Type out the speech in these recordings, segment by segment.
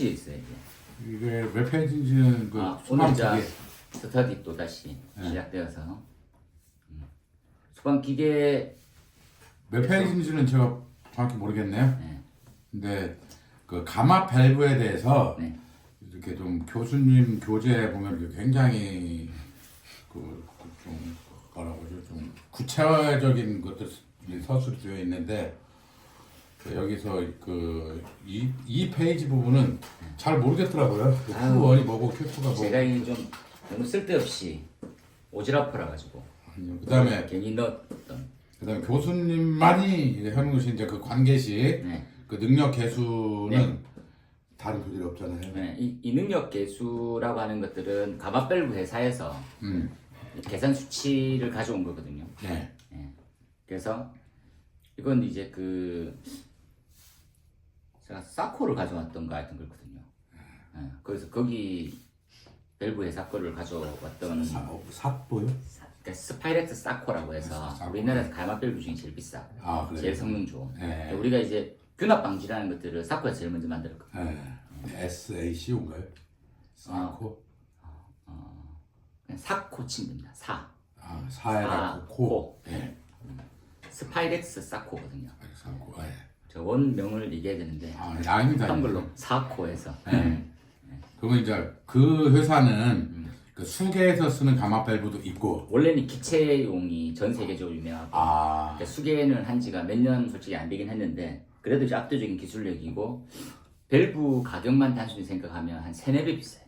있어요. 이게 몇 페이지인지는 그 오늘 수방 이제 기계. 스터디 또 다시 네. 시작되어서 수방 기계 몇 페이지인지는 제가 정확히 모르겠네요. 네. 근데 그 가마 밸브에 대해서 네. 이렇게 좀 교수님 교재 보면 굉장히 좀 뭐라고 하죠, 좀 구체적인 것들이 서술이 되어 있는데 여기서 이 페이지 부분은 잘 모르겠더라고요. Q1이 뭐고 Q2가 뭐고. 제가 이게 좀 너무 쓸데없이 오지랖퍼라 가지고 그다음에 괜히 넣었던 그다음에 교수님만이 해놓으신 이제 그 관계식 네. 그 능력 개수는 네. 다른 교재가 없잖아요. 네. 이 능력 계수라고 하는 것들은 가마밸브 회사에서 계산 수치를 가져온 거거든요. 네. 네. 그래서 이건 이제 제가 사코를 가져왔던가 하여튼 그렇거든요. 네. 그래서 거기 밸브 회사 거를 가져왔던 삭보요? 그러니까 스파이렉스 사코라고 해서 사코. 우리나라에서 가마 밸브 중에 제일 비싸. 아, 그래요? 제일 성능 좋은. 네. 우리가 이제 균합 방지라는 것들을 사코가 제일 먼저 만들었거든요. 네. SACO인가요? 사코? 그냥 사코 치면 됩니다. 사에다 코. 네. 스파이렉스 사코거든요. 사코. 네. 저 원명을 얘기해야 되는데 아닙니다. 한글로 사코에서. 그러면 이제 그 회사는 그 수계에서 쓰는 가마 밸브도 있고. 원래는 기체용이 전 세계적으로 유명하고 그러니까 수계는 한 지가 몇 년 솔직히 안 되긴 했는데 그래도 이제 압도적인 기술력이고 밸브 가격만 단순히 생각하면 한 3, 4배 비싸요.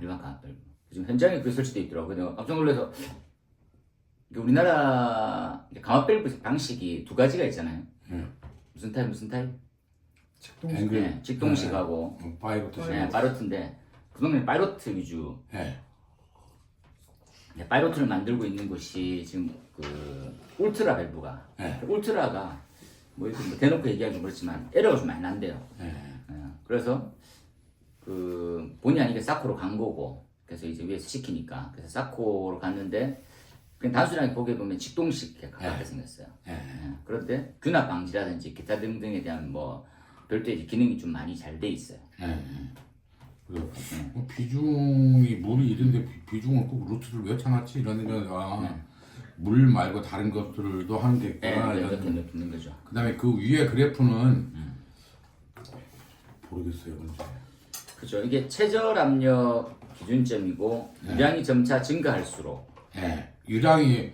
일반 가마 밸브. 지금 현장에 그 설치돼 있더라고요. 내가 깜짝 놀라서 우리나라 가마 밸브 방식이 두 가지가 있잖아요. 무슨 타입? 직동식. 네, 직동식하고 파이로트. 네, 파이로트인데 그동안 파이로트 위주. 네. 네, 파이로트를 만들고 있는 곳이 지금 그 울트라 밸브가 네. 울트라가 뭐 이렇게 뭐 대놓고 얘기하기 좀 그렇지만 에러가 좀 많이 난대요. 네. 그래서 본의 아니게 사코로 간 거고 그래서 이제 위에서 시키니까 그래서 사코로 갔는데 그냥 단순하게 보게 보면 직동식에 가깝게 생겼어요. 그런데 균합 방지라든지 기타 등등에 대한 뭐 별도의 기능이 좀 많이 잘 돼 있어요. 비중이 물이 이런데 비중을 꼭 루트를 왜 쳐놨지 이러니까 물 말고 다른 것들도 하는 게 있구나. 이렇게 느끼는 거죠. 그다음에 그 위에 그래프는 모르겠어요, 뭔지. 그죠. 이게 최저 압력 기준점이고 유량이 점차 증가할수록 유량이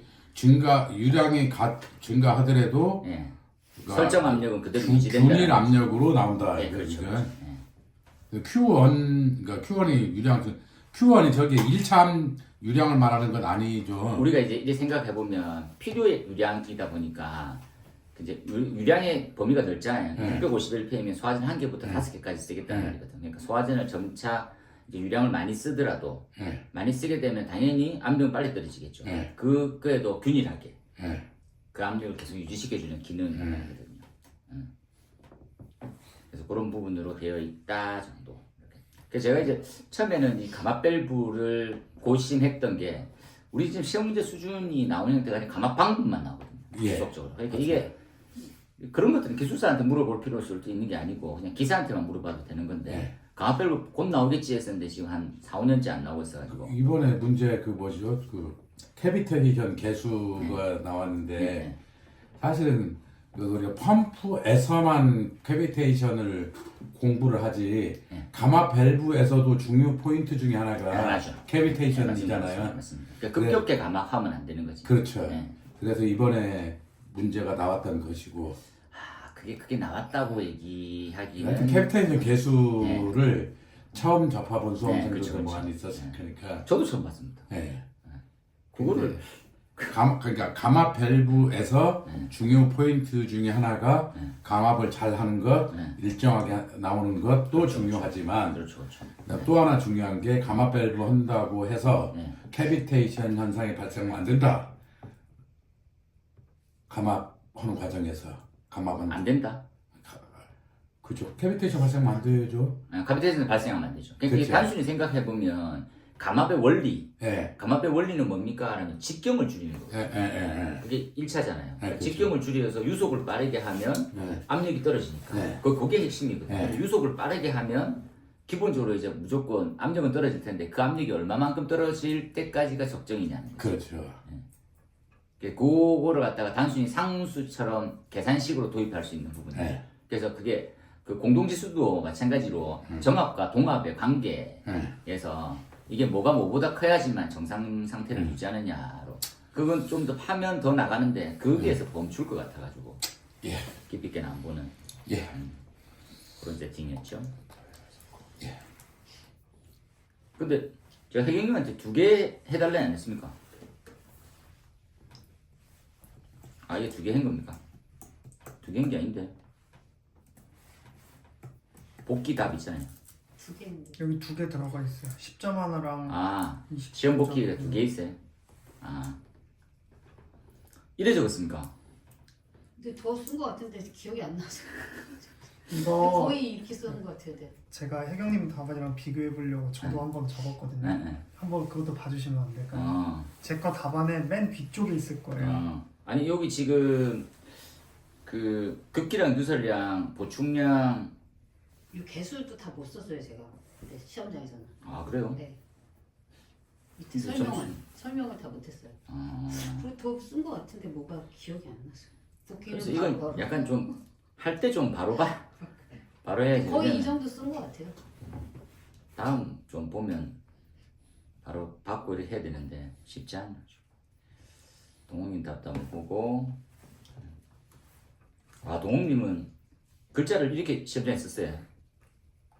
증가하더라도 예. 그러니까 설정 압력은 그대로 유지된다. 균일 압력으로 나온다. 네, 그렇죠. 이거는. Q1, 그러니까 Q1이 저기 1차 유량을 말하는 건 아니죠. 우리가 이제 생각해 보면 필요의 유량이다 보니까 이제 유량의 범위가 넓잖아요. 651pm이면 소화전 한 개부터 5개까지 쓰겠다는 말이거든. 그러니까 소화전을 점차 이제 유량을 많이 쓰더라도 많이 쓰게 되면 당연히 압력은 빨리 떨어지겠죠. 그에도 균일하게 그 압력을 계속 유지시켜주는 기능이 있거든요. 그래서 그런 부분으로 되어 있다 정도. 이렇게. 그래서 제가 이제 처음에는 이 가마 밸브를 고심했던 게 우리 지금 시험 문제 수준이 나오는 형태가 아니라 가마 방법만 나오거든요. 계속적으로. 그러니까 이게 그런 것들은 기술사한테 물어볼 필요가 있는 게 아니고 그냥 기사한테만 물어봐도 되는 건데 가마 밸브 곧 나오겠지 했었는데 지금 한 4, 5년째 안 나오고 있어가지고 이번에 문제 그 뭐죠? 그 캐비테이션 개수가 나왔는데 사실은 우리가 펌프에서만 캐비테이션을 공부를 하지 가마 밸브에서도 중요 포인트 중에 하나가 캐비테이션이잖아요. 맞습니다. 그러니까 급격하게 가마하면 안 되는 거지. 그렇죠. 그래서 이번에 문제가 나왔던 것이고 그게 나왔다고 얘기하기는 하여튼 캐비테이션 개수를 처음 접해본 수험생들도 그렇죠. 많이 있었을 테니까 저도 처음 봤습니다. 그거를 그러니까 가마 밸브에서 중요 포인트 중에 하나가 감압을 잘 하는 것, 일정하게 나오는 것도 중요하지만 또 하나 중요한 게 가마 밸브 한다고 해서 캐비테이션 현상이 발생 안 된다. 감압하는 과정에서 감압은 안 된다. 그죠. 캐비테이션 발생 안 되죠. 캐비테이션 발생하면 안 되죠. 그러니까 이게 단순히 생각해 보면 감압의 원리, 감압의 원리는 뭡니까? 하면 직경을 줄이는 거예요. 그게 1차잖아요. 그렇죠. 직경을 줄여서 유속을 빠르게 하면 압력이 떨어지니까. 그게 핵심이거든요. 유속을 빠르게 하면 기본적으로 이제 무조건 압력은 떨어질 텐데 그 압력이 얼마만큼 떨어질 때까지가 적정이냐는 거죠. 그렇죠. 그거를 갖다가 단순히 상수처럼 계산식으로 도입할 수 있는 부분이죠. 네. 그래서 그게 그 공동지수도 마찬가지로 정합과 동합의 관계에서 이게 뭐가 뭐보다 커야지만 정상 상태를 유지하느냐로 그건 좀 더 파면 더 나가는데 거기에서 멈출 것 같아가지고 예. 깊이 있게는 안 보는 예. 그런 세팅이었죠. 예. 근데 제가 혜경님한테 2개 해달라 안 했습니까? 아 이게 2개 한 겁니까? 2개 한 게 아닌데 복귀 답 있잖아요. 2개인데. 여기 2개 들어가 있어요. 10점 하나랑 아 20점. 시험 복귀가 2개 있어요. 아 이래 적었습니까? 근데 더 쓴 거 같은데 기억이 안 나서. 이거 거의 이렇게 쓰는 거 같아요. 네. 제가 혜경님 답안이랑 비교해 보려고 저도 한번 적었거든요. 네. 한번 그것도 봐주시면 안 될까요? 어. 제 거 답안에 맨 뒤쪽에 있을 거예요. 아니 여기 지금 그 급기량, 누설량, 보충량 이 개수도 다 못 썼어요 제가. 근데 시험장에서는. 아 그래요? 네. 밑에 근데 설명을 다 못했어요. 그리고 더 쓴 거 같은데 뭐가 기억이 안 났어요. 복귀는 그래서 이건 바로 약간 좀 할 때 좀 바로 바로 해야지. 거의 이 왜냐면 정도 쓴 거 같아요. 다음 좀 보면 바로 받고 이렇게 해야 되는데 쉽지 않죠. 동욱님 답도 한번 보고 아 동욱님은 글자를 이렇게 시험장에 썼어요.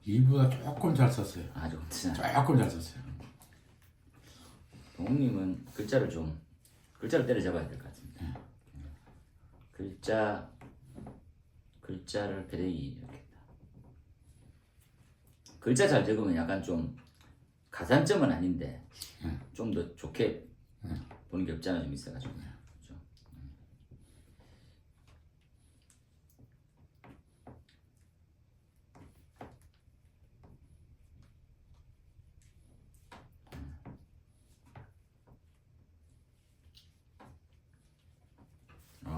이보다 조금 잘 썼어요. 아주 진짜 조금 잘 썼어요. 동욱님은 글자를 때려잡아야 될 것 같습니다. 글자를 배대기 이렇게 글자 잘 적으면 약간 좀 가산점은 아닌데 좀 더 좋게 보는 게 없지 않아 좀 있어가지고 그렇죠?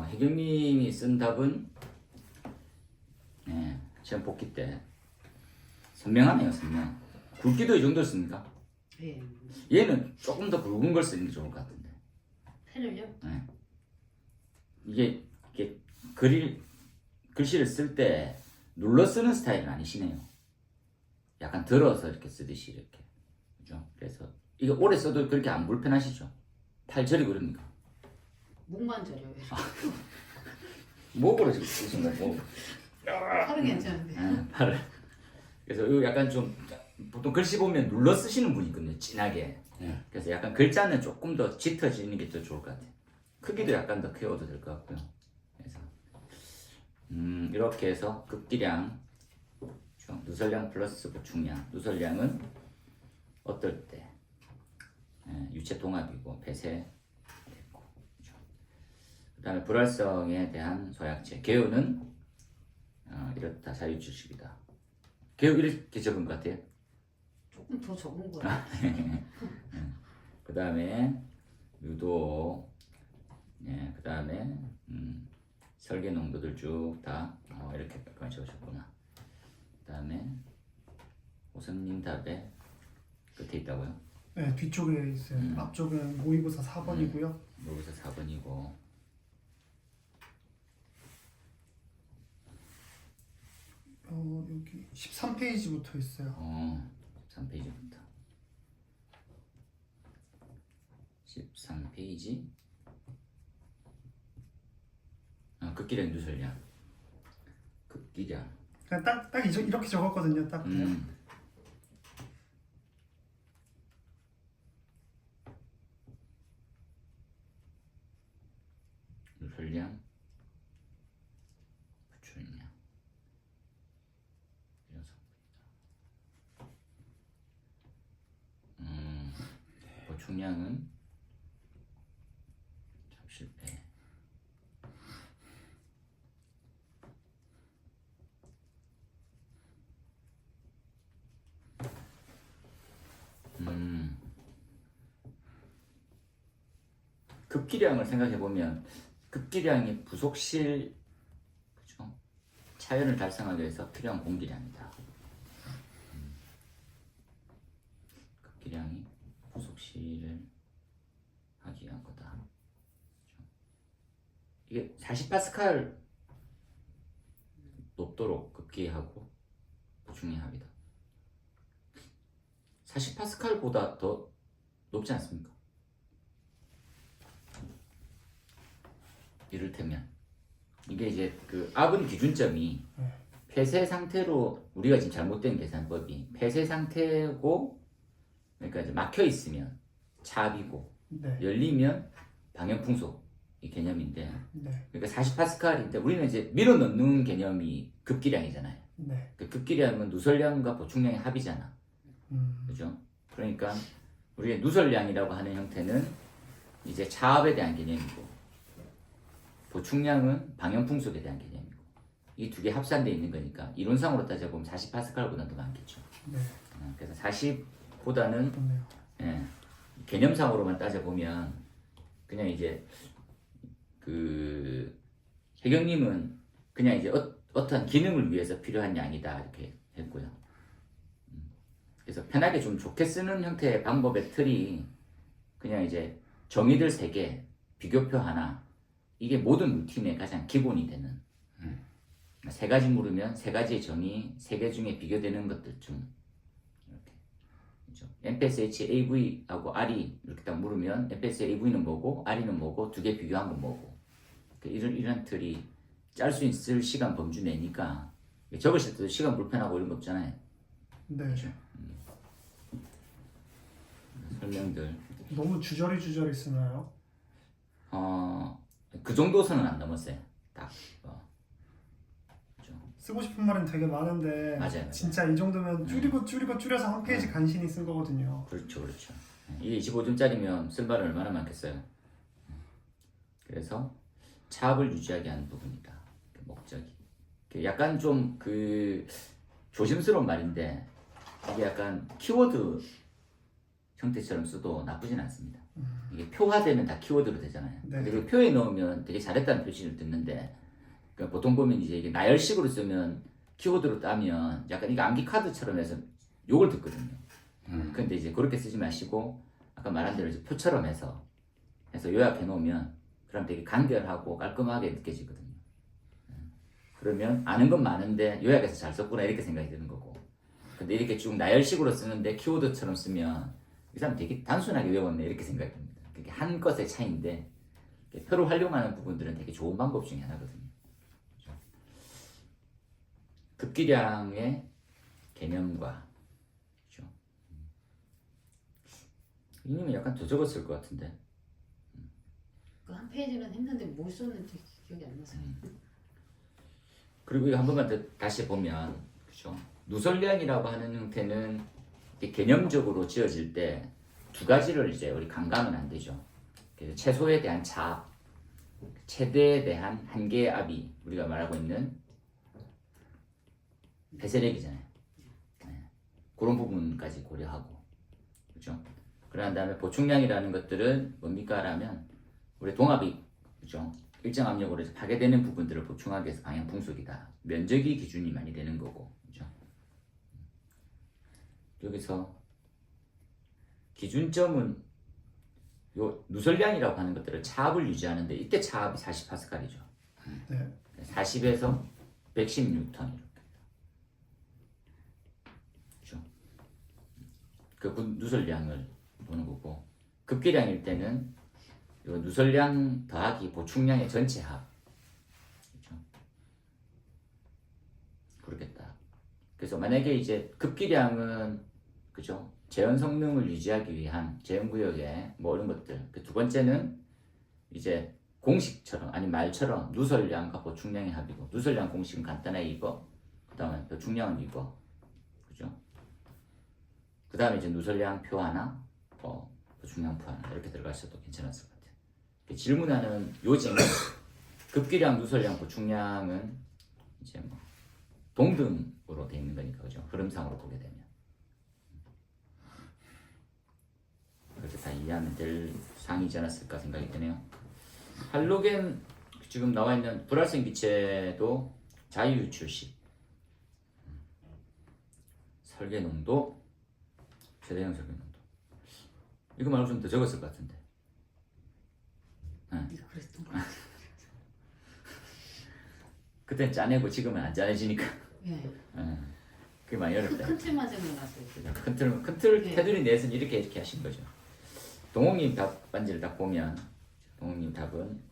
혜경님이 쓴 답은 시험 복귀 때 선명하네요, 선명. 굵기도 이 정도였습니까? 예. 얘는 조금 더 굵은 걸 쓰는 게 좋을 것 같은데. 펜을요? 이게 글씨를 쓸 때 눌러 쓰는 스타일은 아니시네요. 약간 들어서 이렇게 쓰듯이 이렇게. 그죠? 그래서 이거 오래 써도 그렇게 안 불편하시죠? 팔 저리고 그럽니까? 목만 저려요. 목으로 지금 쓰신 거고. 팔은 괜찮은데. 팔을. 그래서 이거 약간 좀 보통 글씨 보면 눌러 쓰시는 분이 있거든요. 진하게. 그래서 약간 글자는 조금 더 짙어지는 게 더 좋을 것 같아요. 크기도 약간 더 키워도 될 것 같고요. 그래서 이렇게 해서 급기량, 누설량 플러스 보충량. 누설량은 어떨 때 유체 동합이고 폐쇄 됐고. 그다음에 불활성에 대한 소약체. 개요는 이렇다 자유주식이다. 개요 이렇게 적은 것 같아요. 조금 더 적은 거예요. 그 다음에 유도, 그 다음에 설계 농도들 쭉 다 이렇게 적으셨구나. 그 다음에 오선님 답에 끝에 있다고요? 네, 뒤쪽에 있어요. 앞쪽은 모의고사 4번이고요. 여기서 4번이고 여기 13페이지부터 있어요. 13페이지부터 13페이지 급기량 누설량 급기량 그냥 딱 이렇게 적었거든요. 딱 그냥. 누설량 부출량 보충량은 참 실패. 급기량을 생각해 보면 급기량이 부속실 그죠? 차연을 달성하기 위해서 필요한 공기량이다. 대한 거다. 이게 40파스칼 높도록 급기하고 보충량합니다. 40파스칼보다 더 높지 않습니까? 이를테면 이게 이제 그 압은 기준점이 폐쇄 상태로 우리가 지금 잘못된 계산법이 폐쇄 상태고 그러니까 이제 막혀 있으면 차압이고 네. 열리면 방염풍속 이 개념인데 네. 그러니까 40파스칼인데 우리는 이제 밀어 넣는 개념이 급기량이잖아요. 네. 그 급기량은 누설량과 보충량의 합이잖아. 그죠? 그러니까 우리의 누설량이라고 하는 형태는 이제 차압에 대한 개념이고 보충량은 방염풍속에 대한 개념이고 이 두 개 합산되어 있는 거니까 이론상으로 따져보면 40파스칼보다는 더 많겠죠. 네. 그래서 40보다는 그렇네요. 예, 개념상으로만 따져보면 그냥 이제 그 혜경님은 그냥 이제 어떠한 기능을 위해서 필요한 양이다 이렇게 했고요. 그래서 편하게 좀 좋게 쓰는 형태의 방법의 틀이 그냥 이제 정의들 3개, 비교표 하나 이게 모든 루틴의 가장 기본이 되는 3가지 물으면 3가지의 정의, 3개 중에 비교되는 것들 중 이렇게 그렇죠? MPSH AV하고 RE 이렇게 딱 물으면 MPSH AV는 뭐고 RE는 뭐고 2개 비교한 건 뭐고 이런 틀이 짤 수 있을 시간 범주 내니까 적으실 때도 시간 불편하고 이런 거 없잖아요. 네. 그렇죠? 설명들 너무 주저리 쓰나요? 그 정도 선은 안 넘었어요. 딱 그렇죠? 쓰고 싶은 말은 되게 많은데 맞아요. 진짜 이 정도면 줄여서 한 페이지 간신히 쓴 거거든요. 그렇죠. 이게 25점짜리면 쓸 말은 얼마나 많겠어요. 그래서 차압을 유지하게 하는 부분이다. 그 목적이. 약간 좀 그 조심스러운 말인데 이게 약간 키워드 형태처럼 써도 나쁘진 않습니다. 이게 표화되면 다 키워드로 되잖아요. 네. 근데 그 표에 넣으면 되게 잘했다는 표시를 듣는데 그러니까 보통 보면 이제 이게 나열식으로 쓰면 키워드로 따면 약간 이게 암기 카드처럼 해서 욕을 듣거든요. 근데 이제 그렇게 쓰지 마시고 아까 말한 대로 이제 표처럼 해서 요약해 놓으면 그럼 되게 간결하고 깔끔하게 느껴지거든요. 그러면 아는 건 많은데 요약해서 잘 썼구나 이렇게 생각이 드는 거고. 근데 이렇게 쭉 나열식으로 쓰는데 키워드처럼 쓰면 이 사람 되게 단순하게 외웠네 이렇게 생각이 듭니다. 그게 한 것의 차이인데 표를 활용하는 부분들은 되게 좋은 방법 중에 하나거든요. 그렇죠? 급기량의 개념과 그렇죠? 이님은 약간 더 적었을 것 같은데. 그 한 페이지는 했는데 뭘 썼는지 기억이 안 나서. 그리고 이거 한 번만 더 다시 보면 그렇죠? 누설량이라고 하는 형태는 개념적으로 지어질 때 2가지를 이제 우리 간과하면 안 되죠. 그래서 최소에 대한 차압, 최대에 대한 한계의 압이 우리가 말하고 있는 폐쇄력이잖아요. 네. 그런 부분까지 고려하고 그렇죠? 그런 다음에 보충량이라는 것들은 뭡니까? 라면 우리 동압이 그렇죠? 일정 압력으로 해서 파괴되는 부분들을 보충하기 위해서 방향 풍속이다. 면적이 기준이 많이 되는 거고 그렇죠? 여기서 기준점은 요 누설량이라고 하는 것들을 차압을 유지하는데 이때 차압이 40파스칼이죠. 네. 40에서 110뉴턴 이렇게. 그렇죠? 그 누설량을 보는 거고 급기량일 때는 요 누설량 더하기 보충량의 전체 합. 그렇죠? 그렇겠다. 그래서 만약에 이제 급기량은 그죠? 재현 성능을 유지하기 위한 재현 구역의 뭐 이런 것들. 그 2번째는 이제 공식처럼 아니 말처럼 누설량과 보충량의 합이고 누설량 공식은 간단하게 이거. 그다음에 보충량은 이거. 그죠? 그다음에 이제 누설량 표 하나, 보충량 표 하나 이렇게 들어가셔도 괜찮았을 것 같아요. 질문하는 요지는 급기량, 누설량, 보충량은 이제 뭐 동등으로 되어 있는 거니까 그죠? 흐름상으로 보게 되면 그렇게 다 이해하면 될 사항이지 않았을까 생각이 드네요. 할로겐 지금 나와 있는 불활성 기체도 자유유출식 설계 농도 최대형 설계 농도 이거 말고 좀 더 적었을 것 같은데 네가 그랬던 거 같아. 그땐 짜내고 지금은 안 짜내지니까. 예. 그게 많이 어렵다. 큰 틀만 생각났어요. 큰틀 네. 테두리 내에서는 이렇게 하신 거죠. 동욱님 답 반지를 딱 보면 동욱님 답은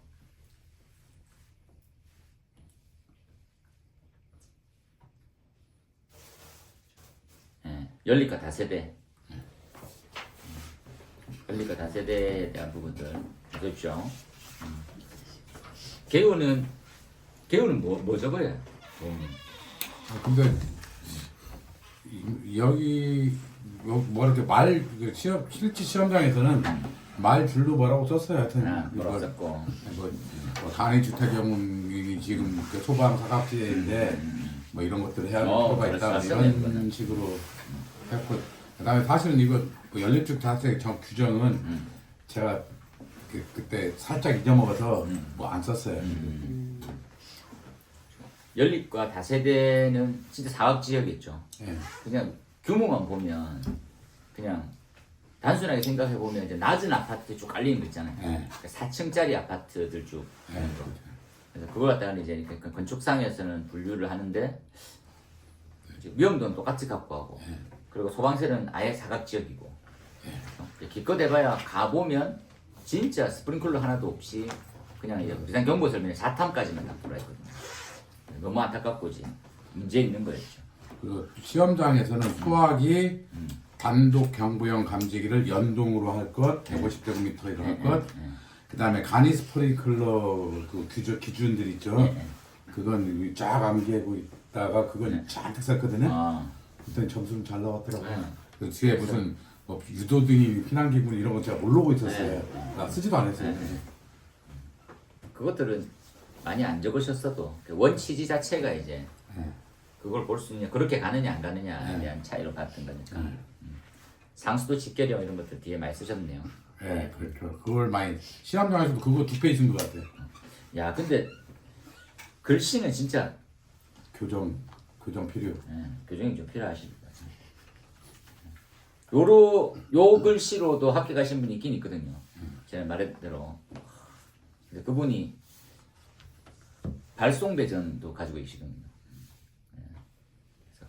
연립과 다세대. 연립과 다세대에 대한 부분들 보십시오. 개요는 뭐 적어요? 동욱님. 근데 여기 뭐 이렇게 실제 시험장에서는 말 줄로 뭐라고 썼어요. 하여튼 뭐라고 썼고. 뭐 단위 주택 경우는 지금 그 소방 사각지대인데 뭐 이런 것들을 해야 할 필요가 있다 그렇죠. 이런 식으로 했고, 그다음에 사실은 이거 뭐 연립주택 자체 규정은 제가 그때 살짝 잊어먹어서 뭐 안 썼어요. 연립과 다세대는 진짜 사각지역이겠죠. 예. 그냥 규모만 보면 그냥 단순하게 생각해 보면 이제 낮은 아파트 쭉 깔리는 거 있잖아요. 네. 4층짜리 아파트들 쭉. 네. 그래서 그걸 갖다가 이제 건축상에서는 분류를 하는데 이제 위험도는 똑같이 갖고 하고 그리고 소방세는 아예 사각지역이고 기껏 해봐야 가보면 진짜 스프링클러 하나도 없이 그냥 이제 비상경보설명에 4탐까지만 딱 들어있거든요. 너무 안타깝고 이제 문제 있는 거였죠. 그 시험장에서는 수학이 단독 경보형 감지기를 연동으로 할 것, 150제곱미터로 할 것, 그 다음에 간이 스프링클러 그 기준들 있죠. 그건 쫙 암기하고 있다가 그건 잔뜩 썼거든요. 그때 점수는 잘 나왔더라고요. 그 뒤에 무슨 뭐 유도등이 피난기분 이런 거 제가 모르고 있었어요. 나 쓰지도 않았어요. 그것들은 많이 안 적으셨어도 그 원치지 자체가 이제 그걸 볼 수 있냐 그렇게 가느냐 안 가느냐에 대한 차이로 봤던 거니까 상수도 직결형 이런 것들 뒤에 많이 쓰셨네요. 네, 그렇죠. 그걸 많이 시험장에서도 그거 2페이지 쓴 것 같아요. 야 근데 글씨는 진짜 교정 필요. 교정이 좀 필요하십니다. 요 글씨로도 학교 가신 분이 있긴 있거든요. 제가 말했던 대로 근데 그분이 발송배전도 가지고 계시거든요.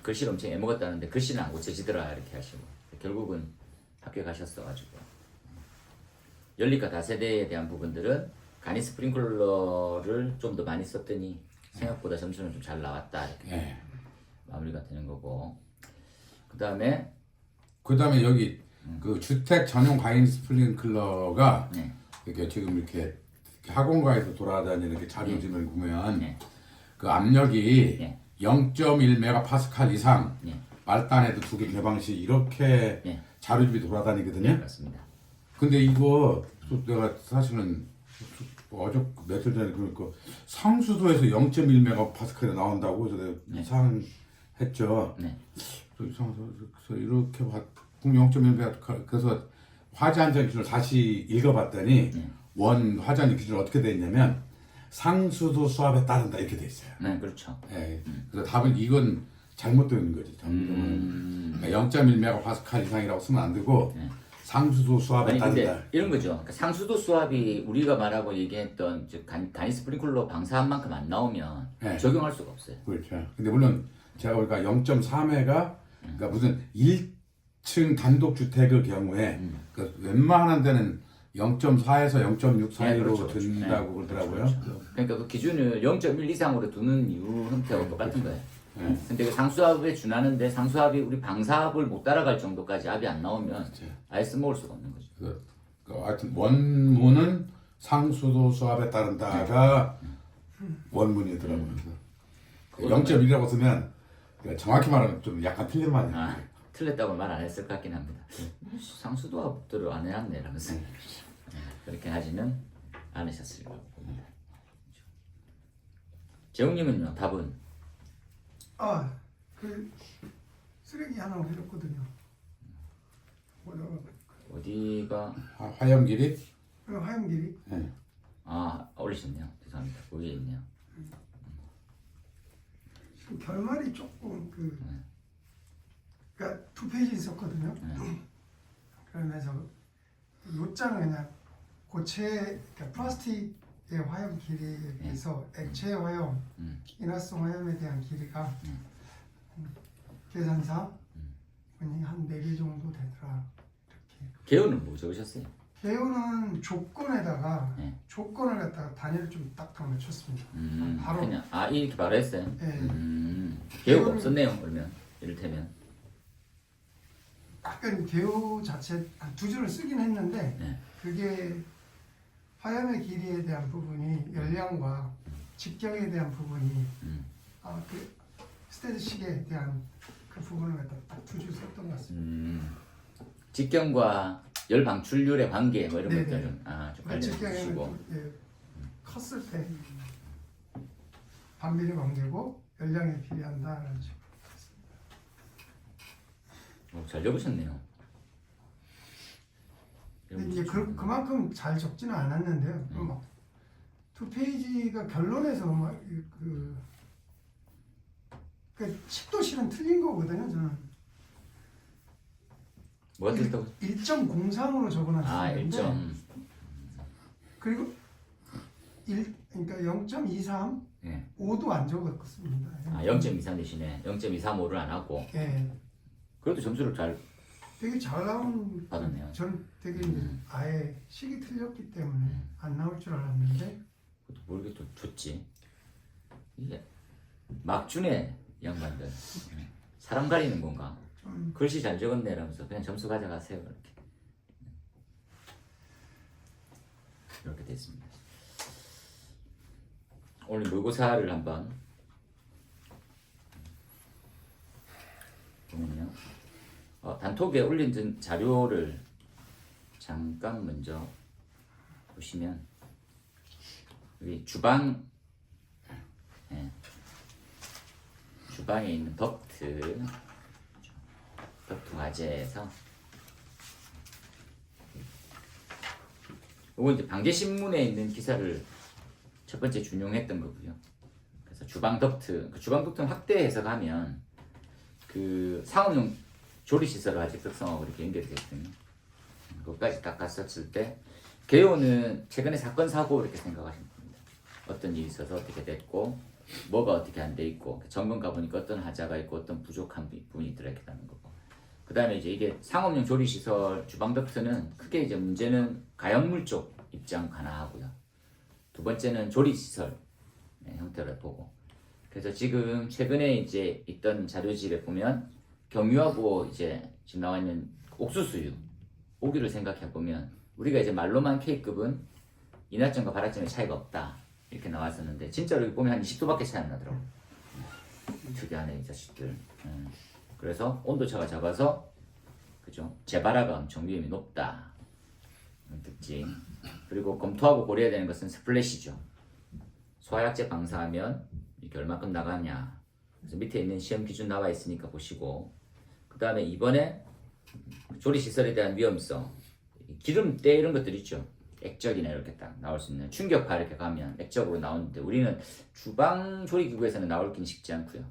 글씨를 엄청 애먹었다는데 글씨는 안 고쳐지더라 이렇게 하시고 결국은 학교에 가셨어가지고 연립과 다세대에 대한 부분들은 간이 스프링클러를 좀 더 많이 썼더니 생각보다 점수는 좀 잘 나왔다 이렇게 마무리가 되는 거고 그 다음에 여기 그 주택 전용 가인 스프링클러가 이렇게 지금 이렇게 학원가에서 돌아다니는 이렇게 자료집을 보면 그 압력이 0.1메가파스칼 이상 말단에도 2개 개방 시 이렇게 자료집이 돌아다니거든요. 맞습니다. 근데 이거 내가 사실은 며칠 전에 그러니까 상수도에서 0.1메가파스칼이 나온다고 그래서 내가 이상했죠. 그래서 이렇게 그럼 0.1메가 그래서 화재 안전 기준을 다시 읽어봤더니 원 화재 안전 기준이 어떻게 돼 있냐면 상수도 수압에 따른다 이렇게 돼 있어요. 네, 그렇죠. 그래서 답은 이건 잘못되어 있는 거지. 그러니까 0.1메가파스칼 이상이라고 쓰면 안 되고 상수도 수압에 아니 근데 따른다. 이런 거죠. 그러니까 상수도 수압이 우리가 말하고 얘기했던 간이 스프링클러 방사한 만큼 안 나오면 적용할 수가 없어요. 그렇죠. 근데 물론 제가 보니까 0.3회가 그러니까 무슨 1층 단독 주택의 경우에 그 웬만한 데는 0.4에서 0.6 사이로 든다고 그러더라고요. 그렇죠. 그러니까 그 기준을 0.1 이상으로 두는 이유 형태하고 똑같은 거예요. 근데 그 상수압에 준하는데 상수압이 우리 방사압을 못 따라갈 정도까지 압이 안 나오면 아예 써먹을 수가 없는 거죠. 하여튼 원문은 상수도 수압에 따른다가 원문이더라고요. 0.1이라고 쓰면 정확히 말하면 좀 약간 틀린 말이에요. 틀렸다고 말 안 했을 것 같긴 합니다. 상수도압들을 안 해놨네 이러면서 그렇게 하지는 않으셨을 거고 봅니다. 재웅님은요 답은? 그 쓰레기 하나 올렸거든요. 어디가? 화염길이? 화염길이. 올리셨네요. 죄송합니다. 거기에 있네요. 그 결말이 조금 그러니까 2페이지 있었거든요. 그러면서 요장을 그냥 고체 그러니까 플라스틱의 화염 길이에 비해서 액체 화염, 인화성 화염에 대한 길이가 계산상 한 4개 정도 되더라. 이렇게. 개요는 뭐 적으셨어요? 개요는 조건에다가 네. 조건을 갖다가 단위를 좀 딱딱 맞췄습니다. 바로 그냥 이렇게 바로 했어요? 네. 개요가 없었네요. 그러면 이를테면 약간 개요 자체 두 줄을 쓰긴 했는데 네. 그게 화염의 길이에 대한 부분이 열량과 직경에 대한 부분이 그 스테디식에 대한 그 부분을 갖다 딱 두 줄 썼던 것 같습니다. 직경과 열 방출률의 관계 뭐 이런 네네. 것들을 좀 관련해 직경에는 주시고 컸을 때 반비례 관계고 열량에 비례한다라는 식으로. 잘 적으셨네요. 근데 이제 그만큼 잘 적지는 않았는데요. 막두 페이지가 결론에서 그 10도 실은 틀린 거거든요. 저는 뭐가 됐다고? 1.03으로 적어놨었는데 1점. 그리고 그러니까 0.23, 예. 5도 안 적었습니다. 0.23 대신에 0.235를 안 하고 예, 그래도 점수를 잘 되게 잘 나온. 받았네요. 저는 되게 이제 아예 식이 틀렸기 때문에 안 나올 줄 알았는데 그것도 모르게 또 줬지. 이게 막주네 양반들. 사람 가리는 건가? 글씨 잘 적었네 라면서 그냥 점수 가져가세요 이렇게 됐습니다. 오늘 모의고사를 한번 보면요. 단톡에 올린 자료를 잠깐 먼저 보시면 여기 주방에 있는 덕트 과제에서 이건 이제 방제신문에 있는 기사를 첫 번째 준용했던 거고요. 그래서 주방 덕트, 주방 덕트는 확대 해석하면 그 상업용 조리시설을 아직 특성하고 이렇게 연결이 됐거든요. 그것까지 딱 갔었을 때 개요는 최근에 사건 사고 이렇게 생각하시면 됩니다. 어떤 일이 있어서 어떻게 됐고 뭐가 어떻게 안 돼 있고 점검 가보니까 어떤 하자가 있고 어떤 부족한 부분이 들어있다는 거고 그 다음에 이제 이게 상업용 조리시설 주방 덕트는 크게 이제 문제는 가연물 쪽 입장 가나하고요. 두 번째는 조리시설 형태를 보고 그래서 지금 최근에 이제 있던 자료집에 보면 경유하고 이제 지금 나와 있는 옥수수유 오기를 생각해 보면 우리가 이제 말로만 K급은 인하점과 발화점의 차이가 없다 이렇게 나왔었는데 진짜로 여기 보면 한 20도밖에 차이 안 나더라고. 특이하네 이 자식들. 그래서 온도차가 작아서 그죠 재발화가 엄청 위험이 높다 특징. 그리고 검토하고 고려해야 되는 것은 스플래시죠. 소화약제 방사하면 이게 얼마큼 나가냐. 그래서 밑에 있는 시험 기준 나와 있으니까 보시고 그 다음에 이번에 조리시설에 대한 위험성 기름때 이런 것들 있죠. 액적이나 이렇게 딱 나올 수 있는 충격파 이렇게 가면 액적으로 나오는데 우리는 주방 조리기구에서는 나올긴 쉽지 않고요.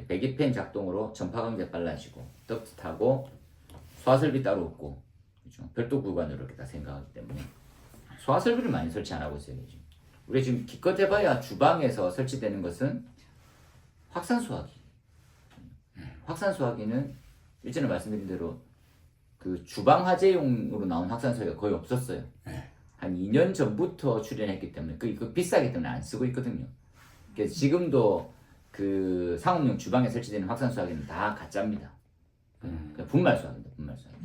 배기팬 작동으로 전파광제 빨라지고 덕트 타고 소화설비 따로 없고 그렇죠? 별도 구간으로 이렇게 다 생각하기 때문에 소화설비를 많이 설치 안 하고 있어요. 지금. 우리 지금 기껏 해봐야 주방에서 설치되는 것은 확산소화기. 확산소화기는 일전에 말씀드린 대로 그 주방 화재용으로 나온 확산소화기가 거의 없었어요. 한 2년 전부터 출연했기 때문에 그 비싸기 때문에 안 쓰고 있거든요. 그래서 지금도 그 상업용 주방에 설치되는 확산소화기는 다 가짜입니다. 그러니까 분말소화기입니다. 분말소화기.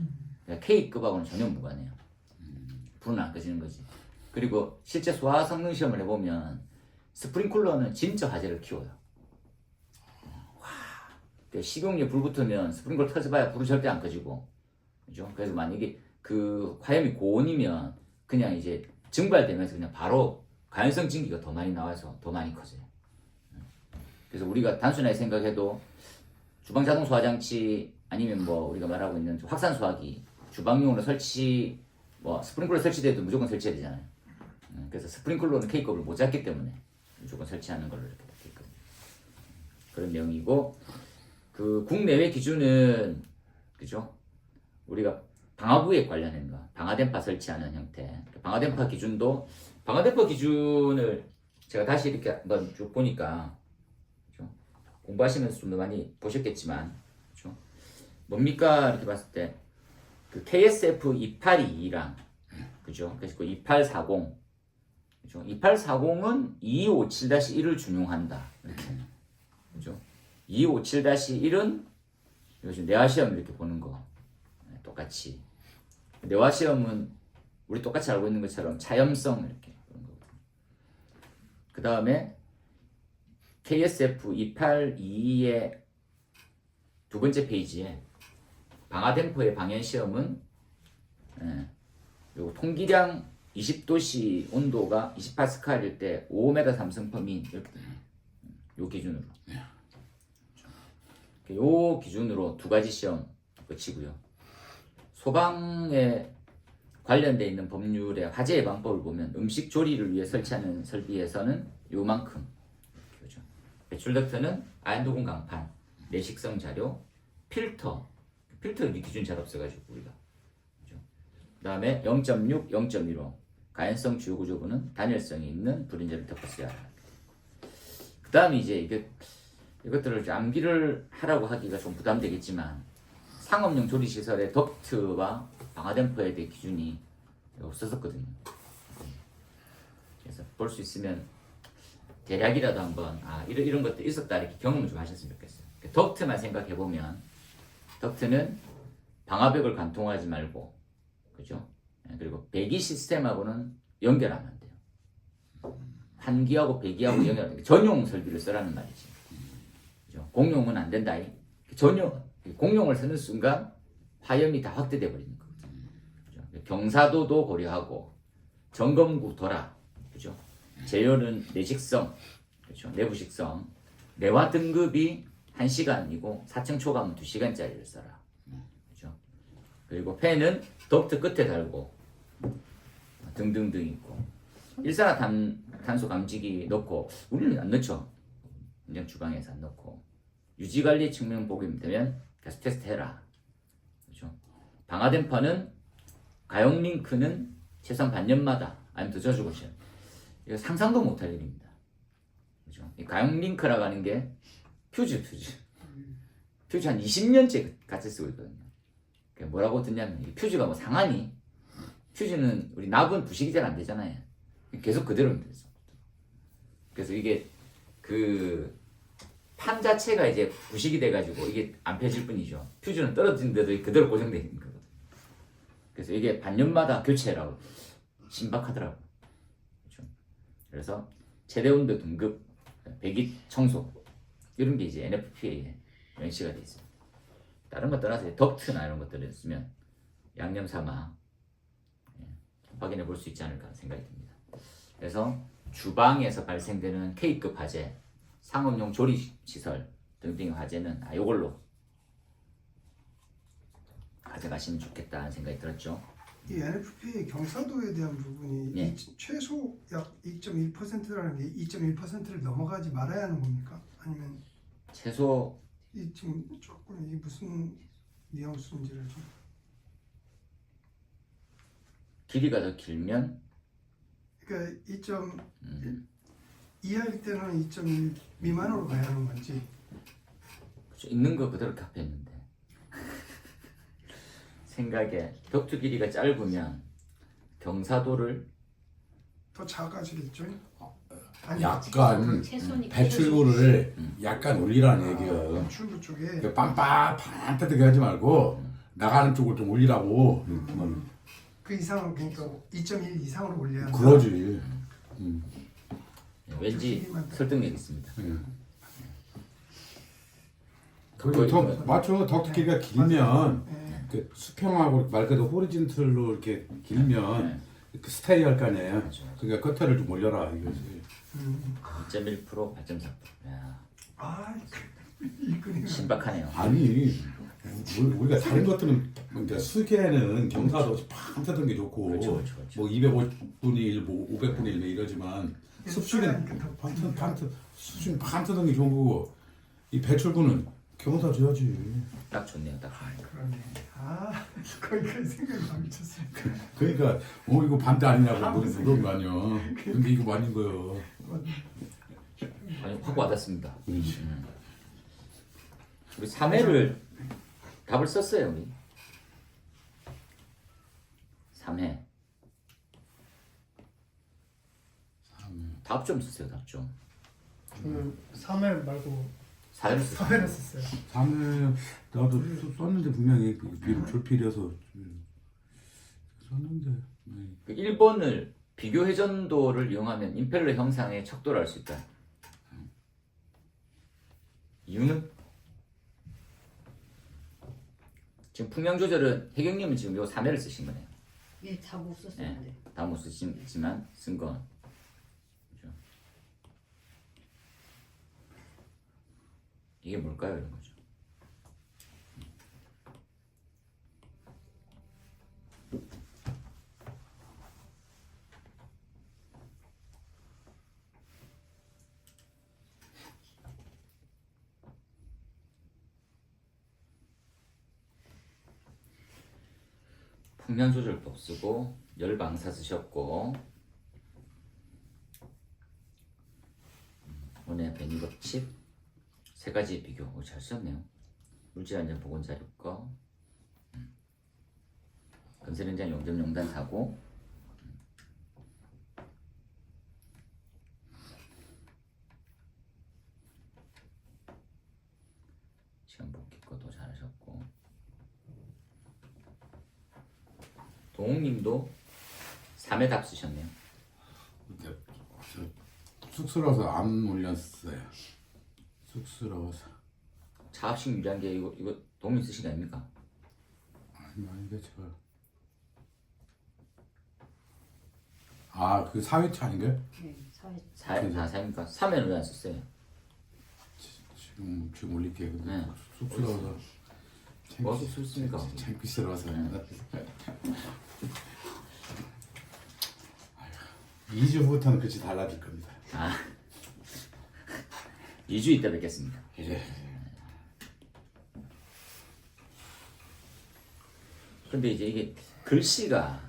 그러니까 K급하고는 전혀 무관해요. 불은 안 꺼지는 거지. 그리고 실제 소화 성능 시험을 해보면 스프링클러는 진짜 화재를 키워요. 그러니까 식용유에 불 붙으면 스프링클러 터져봐야 불이 절대 안 꺼지고, 그죠? 그래서 만약에 그 화염이 고온이면 그냥 이제 증발되면서 그냥 바로 가연성 증기가 더 많이 나와서 더 많이 커져요. 그래서 우리가 단순하게 생각해도 주방 자동 소화 장치 아니면 뭐 우리가 말하고 있는 확산 소화기 주방용으로 설치 뭐 스프링클러 설치돼도 무조건 설치해야 되잖아요. 그래서 스프링클러는 K급을 못 잡기 때문에 무조건 설치하는 걸로 이렇게 되어 있거든요. 그런 내용이고 그 국내외 기준은 그죠? 우리가 방화구역 관련된 거, 방화電波설치하는 형태. 방화電波기준을 제가 다시 이렇게 한번 쭉 보니까, 그죠? 공부하시면서 좀 더 많이 보셨겠지만, 그죠? 뭡니까? 이렇게 봤을 때, 그 KSF 282랑, 그죠? 그래서 그 2840, 그죠? 2840은 2257-1을 준용한다. 이렇게. 그죠? 2257-1은 요즘 내화시험 이렇게 보는 거 똑같이. 내화시험은 우리 똑같이 알고 있는 것처럼 차염성 이렇게 보는 거거든요. 그 다음에 KSF 282의 두 번째 페이지에 방화電波의 방연시험은 요 통기량 20도씨 온도가 28스칼일 때 5m 삼성펌인 이렇게 요 기준으로. 요 기준으로 두 가지 시험 끝이고요. 소방에 관련돼 있는 법률의 화재 예방법을 보면 음식 조리를 위해 설치하는 설비에서는 요만큼. 그렇죠. 배출 덕트는 아연도금 강판, 내식성 자료, 필터 우리 기준 잘 없어가지고 우리가. 그렇죠. 그다음에 0.6, 0.15 가연성 주요 구조부는 단열성이 있는 불인자를 덮었어야 한다. 그다음에 이제 이것들을 암기를 하라고 하기가 좀 부담되겠지만 상업용 조리시설의 덕트와 방화電波에 대해 기준이 없었거든요. 그래서 볼 수 있으면 대략이라도 한번 이런 것도 있었다 이렇게 경험을 좀 하셨으면 좋겠어요. 덕트만 생각해 보면 덕트는 방화벽을 관통하지 말고, 그죠? 그리고 배기 시스템하고는 연결하면 안 돼요. 환기하고 배기하고 연결하면 전용 설비를 쓰라는 말이지. 그죠? 공용은 안 된다. 공용을 쓰는 순간 화염이 다 확대돼 버리는 거거든요. 그죠? 경사도도 고려하고 점검구 도라, 그죠? 재료는 내식성, 그죠? 내부식성, 내화 등급이 1시간이고 4층 초과하면 2시간짜리를 써라. 그죠? 그리고 팬은 덕트 끝에 달고 등등등 있고 일산화탄소 감지기 넣고 우리는 안 넣죠. 현장 주방에서 안 넣고 유지관리 측면 보기 되면 계속 테스트해라. 그죠? 방화電波는 가용 링크는 최소한 반년마다 아니면 더 자주 고쳐요. 이거 상상도 못할 일입니다. 그죠? 이 가용 링크라고 하는 게 퓨즈 한 20년째 같이 쓰고 있거든요. 뭐라고 듣냐면 이 퓨즈가 뭐 상하니? 퓨즈는 우리 납은 부식이 잘 안 되잖아요. 계속 그대로입니다. 그래서 이게 그 판 자체가 이제 부식이 돼가지고 이게 안 펴질 뿐이죠. 퓨즈는 떨어진데도 그대로 고정되어 있는 거거든요. 그래서 이게 반년마다 교체라고 신박하더라고요. 그렇죠? 그래서 최대 온도 등급, 배기 청소 이런 게 이제 NFPA에 명시가 되어 있습니다. 다른 것 떠나서 덕트나 이런 것들을 쓰면 양념 삼아 확인해 볼 수 있지 않을까 생각이 듭니다. 그래서 주방에서 발생되는 K급 화재, 상업용 조리시설 등등의 화재는 이걸로 가져가시면 좋겠다는 생각이 들었죠. 이 NFPA 경사도에 대한 부분이 예. 최소 약 2.1%라는 게 2.1%를 넘어가지 말아야 하는 겁니까? 아니면 최소 이 지금 조금 이게 무슨 뉘앙스인지를 좀. 길이가 더 길면 그러니까 2.1 이하일 때는 2.1 미만으로 가야 하는 건지. 그렇죠. 있는 거 그대로 갚였는데 생각에 덕트 길이가 짧으면 경사도를 더 작아지겠죠? 아니, 약간 최소니까 배출구를 약간 올리라는 얘기예요. 배출구 쪽에 반듯하게 하지 말고 나가는 쪽을 좀 올리라고. 그 이상으로 그러니까 2.1 이상으로 올려야 한다. 그러지. 왠지 설득력 있습니다. 맞죠. 덕트 길이가 길면 그 수평하고 말 그대로 호리진틀로 이렇게 길면 그 스테이 할 거 아니에요. 그러니까 끝에를 좀 올려라 이거지. 2.1%, 8.4%. 야, 이 그림 신박하네요. 아니 우리가 다른 것들은 그러니까 수계는 경사도 팡트던 게 좋고 그렇죠. 뭐 250분의 1, 뭐 500분의 1 이러지만 습식은 팡트 수준 팡트던 게 좋은 거고 이 배출구는 경사 줘야지. 딱 좋네요. 딱. 그러네. 거기까지 생각을 안 미쳤어요. 그러니까 이거 반대 아니냐고 물은 거 아니야. 근데 이거 아닌 거요. 아니 확 와닿습니다. 그렇지. 우리 3회를 답을 썼어요 우리. 3회. 답 좀 쓰세요 답 좀. 저는 3회 말고 4회를 쓰세요. 4회를 썼어요. 3회 나도 썼는데 분명히 졸필이어서 썼는데. 그 1번을 비교 회전도를 이용하면 임펠러 형상의 척도를 알 수 있다. 이유는 지금 풍량 조절은 혜경님은 지금 요 3회를 쓰신 거네요. 예, 다 못 썼어요. 예, 근데. 다 못 쓰시지만 쓴 건 그죠? 이게 뭘까요 이런 거죠. 풍량 조절법 쓰고 열방사 쓰셨고 원의 변이법칙 세 가지 비교 잘 쓰셨네요. 물질안전 보건자료과 건설현장 용접용단 사고 시험 복귀 것도 잘하셨고 동욱님도 3회 답 쓰셨네요. 근데 쑥스러워서 안 올렸어요. 쑥스러워서. 차합식 유리한계 이거 동욱님 쓰신 거 아닙니까? 아닌데 제가. 그 4회차 아닌가요? 네, 4회. 4입니까? 3회는 왜 안 썼어요? 지금 올릴게요. 근데 네. 쑥스러워서. 뭐가 쑥스럽습니까? 창피스러워서. 2주 후부터는 끝이 달라질 겁니다. 2주 있다 뵙겠습니다. 이제 근데 이제 이게 글씨가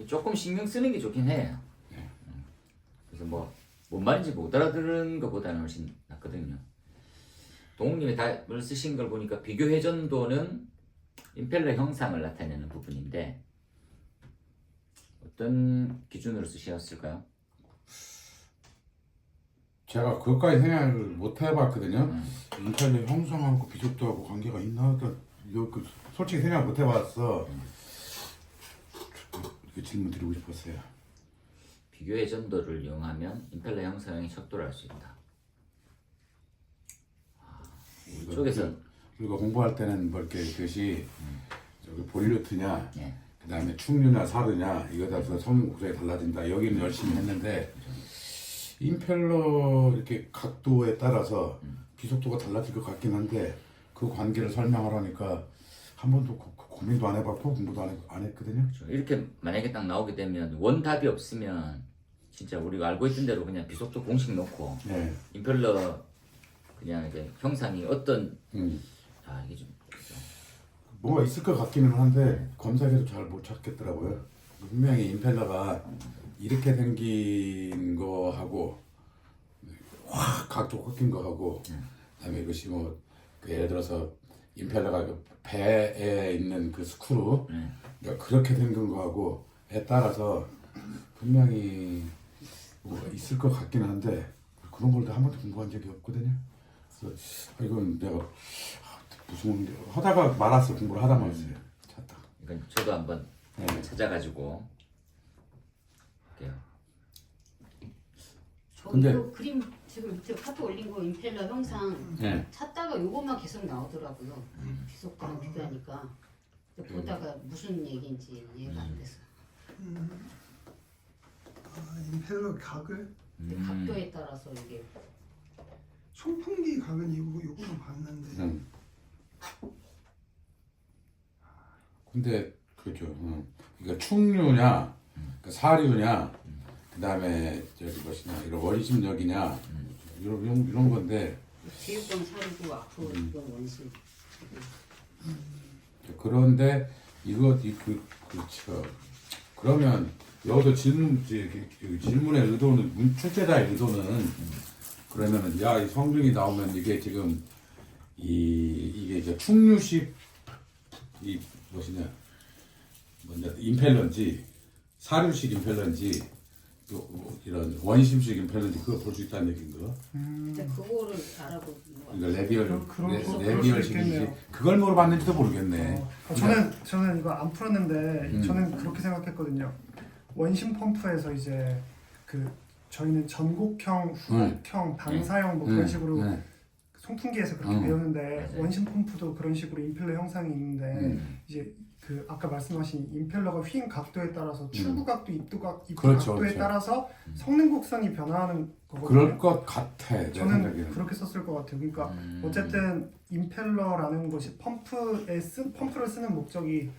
조금 신경 쓰는 게 좋긴 해요. 그래서 뭔 말인지 못 알아들은 것보다는 훨씬 낫거든요. 동욱님이 답을 쓰신 걸 보니까 비교 회전도는 임펠러 형상을 나타내는 부분인데 어떤 기준으로 쓰셨을까요? 제가 그것까지 생각을 못 해봤거든요. 인터넷 형성하고 비속도하고 관계가 있나? 그러니까 솔직히 생각 못 해봤어. 이렇게 질문 드리고 싶었어요. 비교 회전도를 이용하면 임펠러 형상의 척도를 알 수 있다. 이쪽에서 우리가 공부할 때는 뭐 이렇게 것이 저기 볼류트냐, 예. 그다음에 충류냐, 사르냐 이거 따라서 성능 구조가 달라진다. 여기는 열심히 했는데 임펠러 이렇게 각도에 따라서 비속도가 달라질 것 같긴 한데 그 관계를 설명하라니까 한 번도 고민도 안 해봤고 공부도 안 했거든요. 그렇죠. 이렇게 만약에 딱 나오게 되면 원답이 없으면 진짜 우리가 알고 있던 대로 그냥 비속도 공식 놓고 네. 임펠러 그냥 이제 형상이 어떤 이게 좀 그죠. 뭐가 있을 것 같기는 한데 검색해도 잘 못 찾겠더라고요. 분명히 임펠러가 이렇게 생긴 거하고 확 각도 꺾인 거하고 그다음에 이것이 그 예를 들어서 임펠러가 그 배에 있는 그 스크루 그러니까 그렇게 생긴 거하고에 따라서 분명히 뭐가 있을 것 같기는 한데 그런 걸 한 번도 공부한 적이 없거든요. 그래서 이건 내가 무슨 하다가 말았어. 공부를 하다 말았어요. 찾다. 그러니까 저도 한번 찾아가지고 할게요. 근데- 이거 그림 지금 밑에 카톡 올린 거 임펠러 형상 네. 찾다가 요것만 계속 나오더라고요. 비속도랑 비교하니까 근데 보다가 무슨 얘기인지 이해가 안 됐어. 임펠러 각을 근데 각도에 따라서 이게 송풍기 각은 요거는 봤는데 근데 그죠. 그러니까 충류냐, 그 사류냐, 그다음에 저기 뭐시냐 이런 원심력이냐 이런 건데 제육권 사리고 앞으로 이건 원심. 그런데 그렇죠. 그러면 여기서 질문의 의도는 출제자의 의도는 그러면은 이 성중이 나오면 이게 지금 이게 이제 충류식 이 무엇이냐 임펠런지 사류식 임펠런지 이런 원심식 임펠런지 그걸 볼 수 있다는 얘기인가? 근데 그거를 알아보는 거 그러니까 그럴 수 레디얼식인지 있겠네요. 그걸 물어봤는지도 모르겠네. 저는 이거 안 풀었는데 저는 그렇게 생각했거든요. 원심 펌프에서 이제 그 저희는 전곡형, 후곡형, 방사형 뭐 그런 식으로 송풍기에서 그렇게 배우는데 원심 펌프도 그런 식으로 임펠러 형상이 있는데 이제 그 아까 말씀하신 임펠러가 휜 각도에 따라서 출구 각도, 입구 그렇죠, 각도에 그렇죠. 따라서 성능 곡선이 변화하는 거거든요. 그럴 것 같아. 내 저는 생각에는. 그렇게 썼을 것 같아요. 그러니까 어쨌든 임펠러라는 것이 펌프를 쓰는 목적이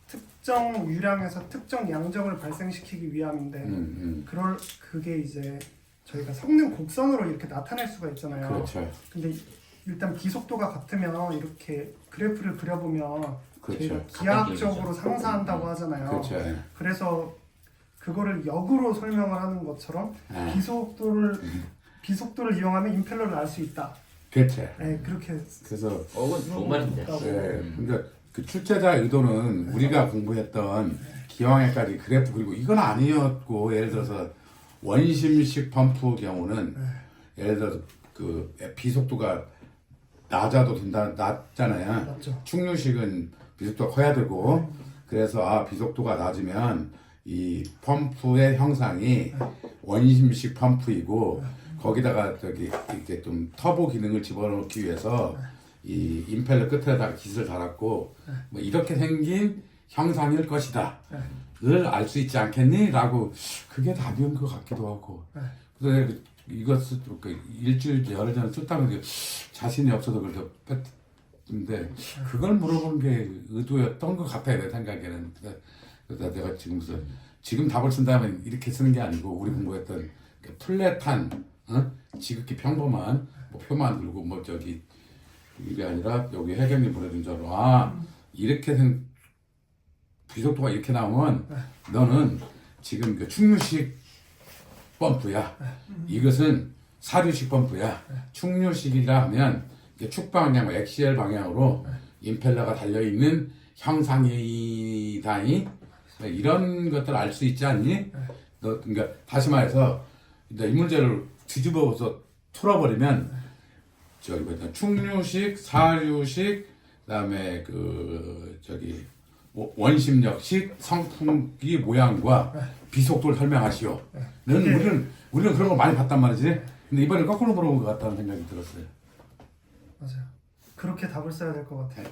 특정 유량에서 특정 양적을 발생시키기 위함인데 그게 이제 저희가 성능 곡선으로 이렇게 나타낼 수가 있잖아요. 그렇죠. 근데 일단 비속도가 같으면 이렇게 그래프를 그려보면 그렇죠. 저희가 기하학적으로 상사한다고 하잖아요. 그렇죠. 그래서 그거를 역으로 설명을 하는 것처럼 비속도를 이용하면 임펠러를 알 수 있다. 그렇죠. 네, 그렇게 그래서 그건 좋은 말인데. 그러니까 그 출제자의 의도는 우리가 공부했던 기왕에까지 그래프 그리고 이건 아니었고 예를 들어서 원심식 펌프 경우는 예를 들어서 그 비속도가 낮아도 낮잖아요. 맞죠. 충류식은 비속도가 커야 되고 그래서 비속도가 낮으면 이 펌프의 형상이 원심식 펌프이고 거기다가 이렇게 좀 터보 기능을 집어넣기 위해서 이 임펠러 끝에다가 깃을 달았고 뭐 이렇게 생긴 형상일 것이다를 알 수 있지 않겠니? 라고 그게 답인 것 같기도 하고 그래서 이것을 일주일 열흘 전에 썼다면 자신이 없어서 그걸 뺐는데 그걸 물어보는 게 의도였던 것 같아요 내 생각에는. 그래서 내가 지금 답을 쓴다면 이렇게 쓰는 게 아니고 우리 공부했던 플랫한 지극히 평범한 뭐 표만 들고 뭐 이게 아니라 여기 혜경이 보내준 대로 이렇게 비속도가 이렇게 나오면 너는 지금 그 충류식 펌프야. 이것은 사류식 펌프야. 충류식이라 하면 축 방향, 엑시얼 방향으로 임펠러가 달려 있는 형상이다니 이런 것들 알 수 있지 않니? 너 그러니까 다시 말해서 이 문제를 뒤집어서 풀어버리면 충류식, 사류식, 그다음에 원심력식 성풍기 모양과 비속도를 설명하시오. 우리는 그런 거 많이 봤단 말이지. 근데 이번에 거꾸로 물어본 것 같다는 생각이 들었어요. 맞아요. 그렇게 답을 써야 될 것 같아요.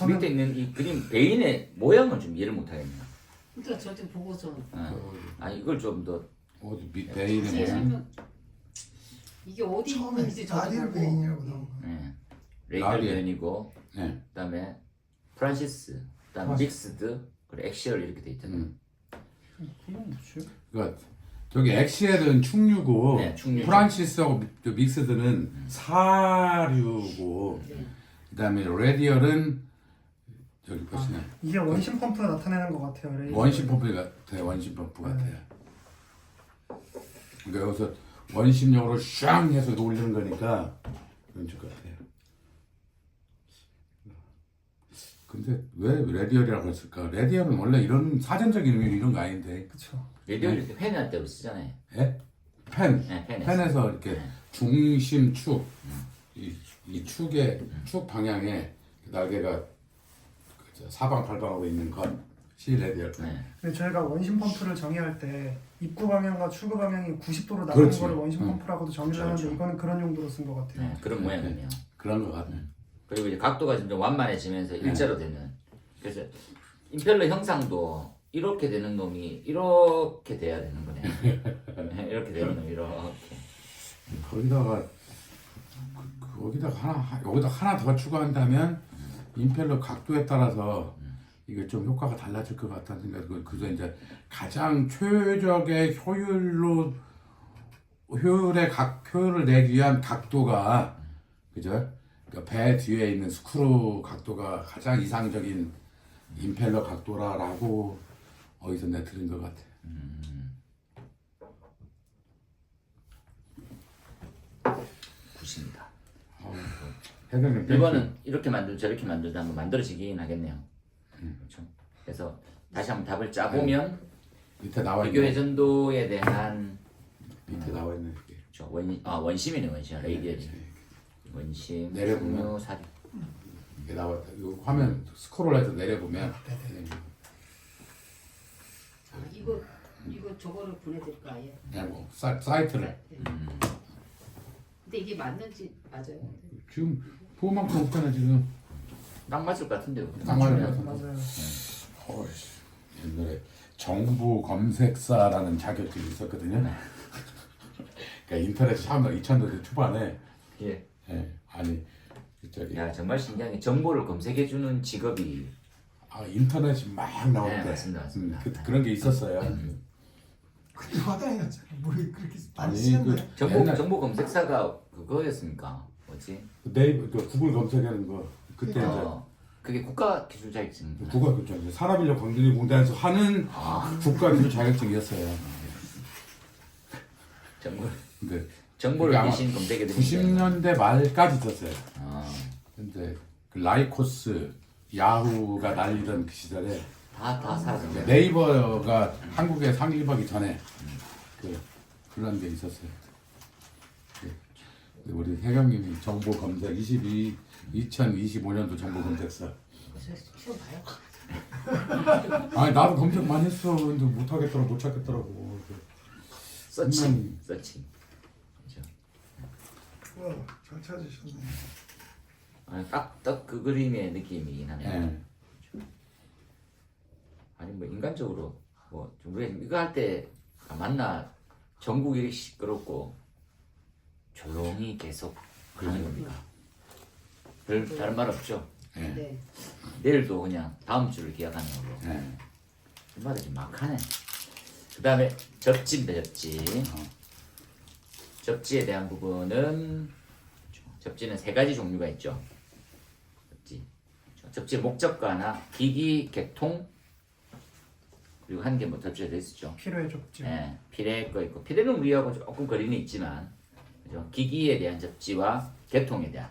밑에 있는 이 그림 베인의 모양을 좀 이해를 못하겠네요. 그러니까 저도 보고서 아니 이걸 좀 더 어디 베인의 자세히 모양. 설명 이게 어디 처음에 있는지 저도 라디오 보고 베인이라고 나온 거. 레이첼 라디오. 베인이고 네. 그다음에 프란시스, 그다음에 믹스드, 그리고 엑시얼 이렇게 돼 있잖아요. 그건 뭐지? 그러니까 저기 엑시엘은 충류고 네, 충류죠. 프란시스하고 믹스드는 사류고 그다음에 레디얼은 보시네. 이게 원심 펌프 나타내는 것 같아요. 레이저. 원심 펌프 같아요. 원심 펌프 같아요. 그러니까 여기서 원심력으로 샹 해서 올리는 거니까 그런 것 같아요. 근데 왜 레디얼이라고 했을까? 레디얼은 원래 이런 사전적인 의미 이런 거 아닌데. 그렇죠. 레디얼 이렇게 펜할 때 쓰잖아요. 예? 펜. 네, 펜에서 이렇게 중심 축, 이 축의 축 방향에 날개가 사방팔방으로 있는 것이 레디얼. 근데 저희가 원심 펌프를 정의할 때 입구 방향과 출구 방향이 90도로 나가는 그렇지. 거를 원심 펌프라고도 정의를 하는데 그렇죠. 이거는 그런 용도로 쓴 것 같아요. 그런 모양이네요. 그런 것 같네. 그리고 이제 각도가 좀 완만해지면서 일자로 되는. 그래서 임펠러 형상도 이렇게 되는 놈이 이렇게 돼야 되는 거네. 이렇게 되는 놈 이렇게. 여기다 하나 더 추가한다면 임펠러 각도에 따라서 이게 좀 효과가 달라질 것 같다는 생각이 들고 그래서 이제 가장 최적의 효율을 내기 위한 각도가 그죠? 그러니까 배 뒤에 있는 스크루 각도가 가장 이상적인 임펠러 각도라고 어디서 내가 들은 것 같아. 굿입니다. 해병님 이거는 이렇게 만들고 저렇게 만들다 한번 만들어지긴 하겠네요. 그렇죠. 그래서 다시 한번 답을 짜보면 밑에 나와 비교 있네. 회전도에 대한 밑에 나와 있네. 이게. 그렇죠. 원심이네 원심. 레이디얼이 원심 내려보면. 중요 사리. 이게 나와 있다. 이거 화면 스크롤해서 내려보면 이거 저거를 보내드릴까 아예. 그냥 뭐 사이트를 네. 근데 이게 맞는지 맞아요. 지금 그만큼 없잖아 지금. 딱 맞을 것 같은데요. 딱 맞을 것 맞추면. 같은데. 맞아요. 어이씨, 옛날에 정부 검색사라는 자격증이 있었거든요. 그러니까 인터넷 처음 2000년대 초반에 예. 예, 아니 저기 야 정말 신기한 게 정보를 검색해주는 직업이 인터넷이 막 나올 네, 때 맞습니다, 맞습니다. 그런 게 있었어요. 근데 화장이 났잖아요. 물이 그렇게 많이 아니 쓰는데. 그 옛날 정보 검색사가 그거였습니까? 뭐지? 네이버 그 구글 검색하는 거 그때 그게 국가 기술 자격증. 이제 국가 교정 산업인력 광진공단에서 하는 국가 기술 자격증이었어요. 정보를 그게 아마 대신 검색해 드리는 90년대 말까지 있었어요. 아, 근데 그 라이코스, 야후가 날리던 그 시절에 다 사라졌네. 네이버가 한국에 상륙하기 전에 그런 게 있었어요. 우리 해경님이 정보 검색 2025년도 정보 검색사. 시험 봐요. 아니 나도 검색 많이 했어. 근데 못 찾겠더라고. 서칭. 그렇죠. 와, 잘 찾으셨네. 딱 그 그림의 느낌이긴 하네요. 네. 아니 뭐 인간적으로 뭐 우리가 이거 할 때 맞나 전국이 이렇게 시끄럽고 조용히 계속 하는 겁니까? 별 다른 말 없죠. 네. 네. 내일도 그냥 다음 주를 기약하는 거고. 네. 얼마든지 막 하네. 그 다음에 접지입니다. 접지. 접지에 대한 부분은 접지는 세 가지 종류가 있죠. 접지의 목적과나 기기, 개통 그리고 한 개 뭐 접지가 돼 있었죠. 필요해 줬지. 예, 피레 거 있고 피레는 우리하고 조금 거리는 있지만 그죠? 기기에 대한 접지와 개통에 대한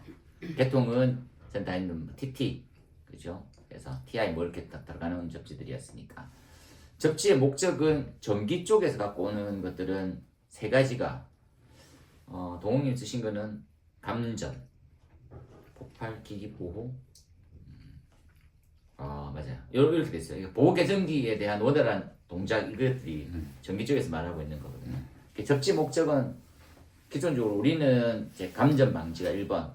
개통은 전 다 있는 TT 그죠? 그래서 TI 뭐 이렇게 딱 들어가는 접지들이었으니까 접지의 목적은 전기 쪽에서 갖고 오는 것들은 세 가지가 동홍님 쓰신 거는 감전, 폭발, 기기 보호. 맞아요. 이렇게 됐어요. 보호 개전기에 대한 원활한 동작 이것들이 전기 쪽에서 말하고 있는 거거든요. 접지 목적은 기존적으로 우리는 이제 감전 방지가 1번,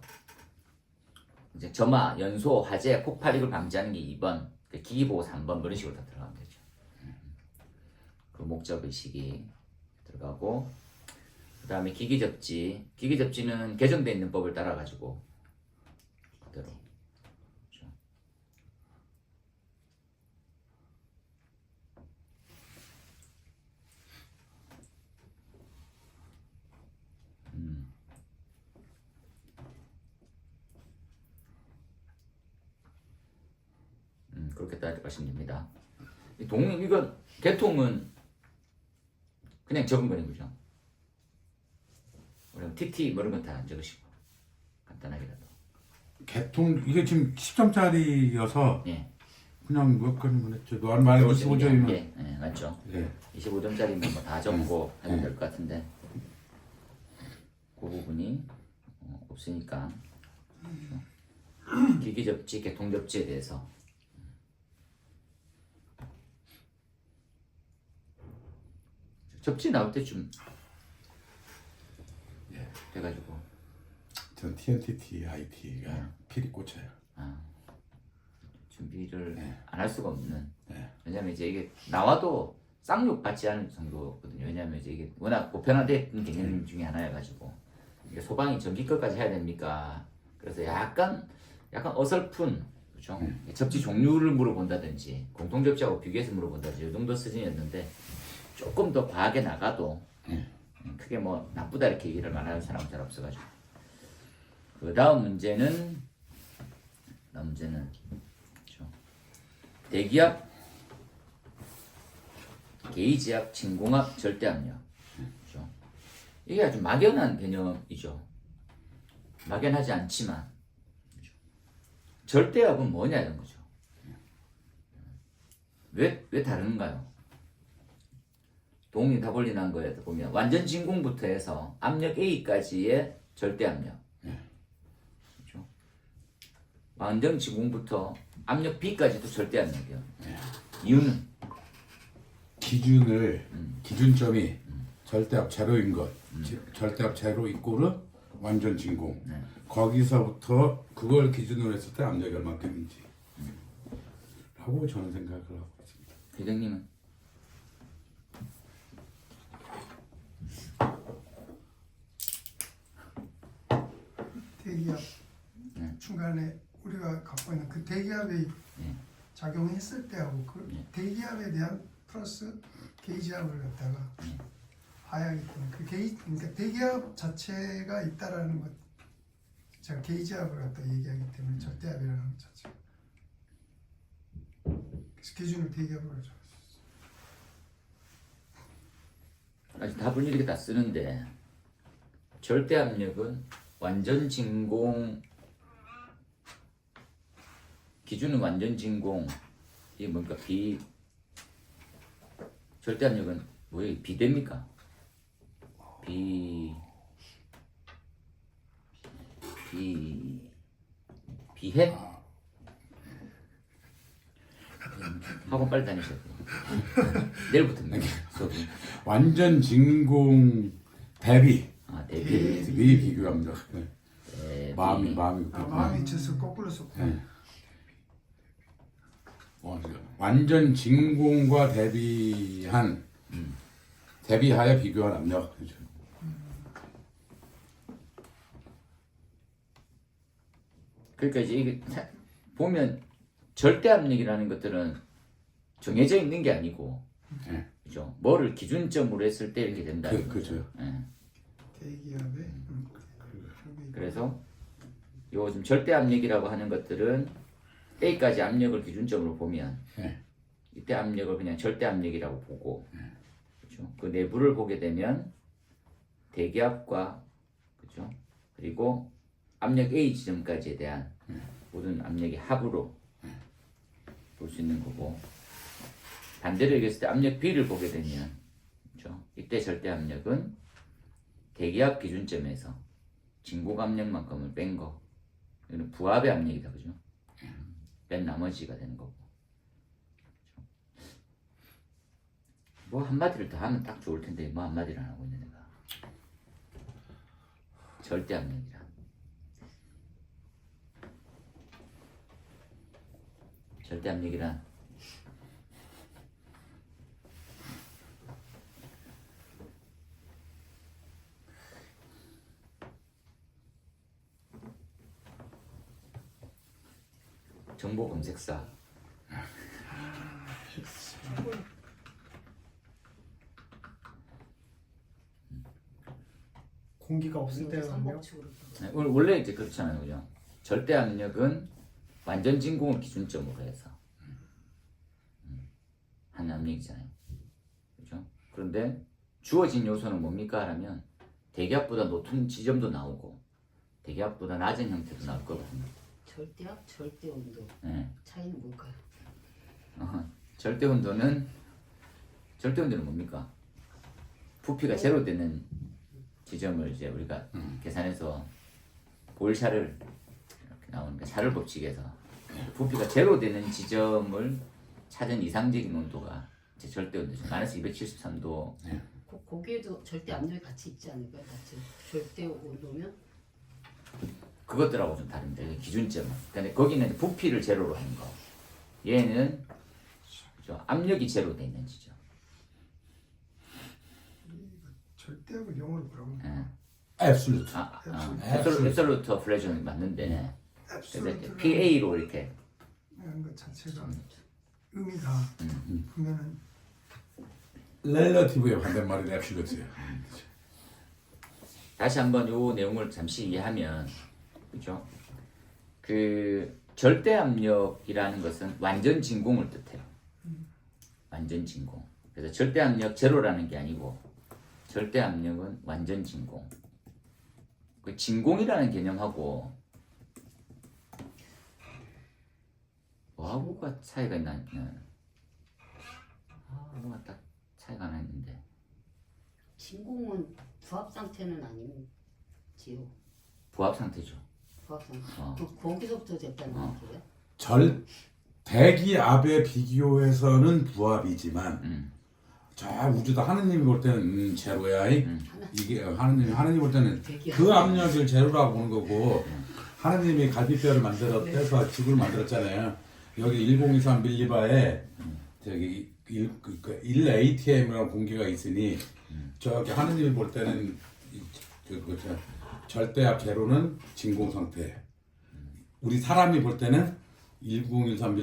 이제 점화, 연소, 화재, 폭발 이걸 방지하는 게 2번, 기기 보호 3번 이런 식으로 다 들어가면 되죠. 그 목적 의식이 들어가고 그 다음에 기기 접지. 기기 접지는 개정되어 있는 법을 따라 가지고 그대로. 그렇죠. 그렇게 따라가시면 됩니다. 이건 개통은 그냥 적은 거는 거죠. 그럼 TT 뭐 이런 건 다 안 적으시고 간단하게라도. 개통 이게 지금 10점짜리여서 예. 그냥 몇 건만 했죠. 너한 말에 25점이면 예, 맞죠. 예. 25점짜리면 뭐 다 적고 하면 될 것 같은데 그 부분이 없으니까 기기 접지, 개통 접지에 대해서 접지 나올 때쯤 돼가지고 전 TNTT IT가 필이 꽂혀요. 준비를 네. 안 할 수가 없는. 네. 왜냐면 이제 이게 나와도 쌍욕 받지 않을 정도거든요. 왜냐면 이제 이게 워낙 보편화된 개념 중에 하나여가지고 이게 소방이 전기 것까지 해야 됩니까? 그래서 약간 어설픈 그렇죠. 접지 종류를 물어본다든지 공통 접지하고 비교해서 물어본다든지 이 정도 수준이었는데 조금 더 과하게 나가도 크게 뭐 나쁘다 이렇게 얘기를 말하는 사람은 잘 없어가지고 그 다음 문제는 그렇죠. 대기압, 게이지압, 진공압, 절대압력. 그렇죠. 이게 아주 막연한 개념이죠. 막연하지 않지만 그렇죠. 절대압은 뭐냐 이런 거죠. 왜 다른가요? 동이 다볼리 난 거에 보면 완전 진공부터 해서 압력 A까지의 절대압력. 그렇죠? 완전 진공부터 압력 B까지도 절대압력이요. 이유는 기준점이 절대압 제로인 것, 절대압 제로 이꼬르 완전 진공. 거기서부터 그걸 기준으로 했을 때 압력이 얼마큼인지 하고 저는 생각을 하고 있습니다. 대장님은 대기압 중간에 우리가 갖고 있는 그 대기압이 작용했을 때하고 그 대기압에 대한 플러스 게이지압을 갖다가 봐야 하기 때문에 그러니까 대기압 자체가 있다라는 것, 제가 게이지압을 갖다 얘기하기 때문에 절대압이라는 것 자체. 그래서 기준을 대기압으로 하죠. 아직 답을 이렇게 다 쓰는데 절대압력은 완전 진공 기준은 완전 진공 이게 뭔가 절대압력은 뭐예요? 비대입니까? 비해? 학원 빨리 다니셔야 돼요. 내일부터입니다. 수업이. 완전 진공 대비 대비. 비교합니다. 마음이 마음이 쳐서 거꾸로 쏟고. 완전 진공과 대비하여 비교한 압력. 그렇죠. 그러니까 이제 이게 보면 절대압력이라는 것들은 정해져 있는 게 아니고, 그죠? 뭐를 기준점으로 했을 때 이렇게 된다는 거죠. 그렇죠. 대기압에. 그래서 요즘 절대압력이라고 하는 것들은 A까지 압력을 기준점으로 보면 이때 압력을 그냥 절대압력이라고 보고, 그렇죠? 그 내부를 보게 되면 대기압과 그렇죠? 그리고 압력 A 지점까지에 대한 모든 압력의 합으로 볼 수 있는 거고, 반대로 얘기했을 때 압력 B를 보게 되면 그렇죠? 이때 절대압력은 대기압 기준점에서 진공 압력만큼을 뺀 거, 이거는 부압의 압력이다, 그죠? 뺀 나머지가 되는 거고. 그렇죠? 뭐 한마디를 더 하면 딱 좋을 텐데 뭐 한마디를 안 하고 있는 내가. 절대압력이라. 절대압력이란 정보 검색사. 공기가 없을 때는요. 원래 이제 그렇잖아요, 그죠? 절대압력은 완전 진공을 기준점으로 해서 한 압력이잖아요, 그죠? 그런데 주어진 요소는 뭡니까? 하면 대기압보다 높은 지점도 나오고 대기압보다 낮은 형태도 나올 거거든요. 절대압, 절대온도 차이는 뭘까요? 절대온도는 뭡니까? 부피가 제로 되는 지점을 이제 우리가 계산해서 볼샤를 이렇게 나오는 샤를 법칙에서 부피가 제로 되는 지점을 찾은 이상적인 온도가 이제 절대온도죠. 마이너스 273도. 거기에도 절대 압력이 같이 있지 않을까요? 같이 절대 온도면 그것들하고 좀 다릅니다. 기준점은. 근데 거기는 부피를 제로로 하는 거. 얘는 그렇죠? 압력이 제로 돼 있는 지점. 절대압을 영어로 뭐라고 하나? absolute. 앱솔루트 프레셔는 맞는데 그래서 이렇게 PA로 이렇게 하는 것 자체가 의미가 보면은 렐러티브의 반대말이 absolute예요. 다시 한번 요 내용을 잠시 이해하면 그죠? 그 절대 압력이라는 것은 완전 진공을 뜻해요. 완전 진공. 그래서 절대 압력 제로라는 게 아니고 절대 압력은 완전 진공. 그 진공이라는 개념하고 뭐하고가 차이가 있나? 뭐가 딱 차이가 안 있는데. 진공은 부합 상태는 아니지요. 부합 상태죠. 부합 상태. 어. 거기서부터 됐다는 얘기예요? 대기압에 비교해서는 부합이지만 저 우주도 하느님이 볼 때는 제로야. 이게 하느님이 볼 때는 그 압력을 제로라고 보는 거고 하느님이 갈비뼈를 만들어서 지구를 만들었잖아요. 여기 1023 밀리바에 저기 1ATM이라는 공기가 있으니 저기 하느님이 볼 때는 절대압 제로는 진공 상태. 우리 사람이 볼 때는 1013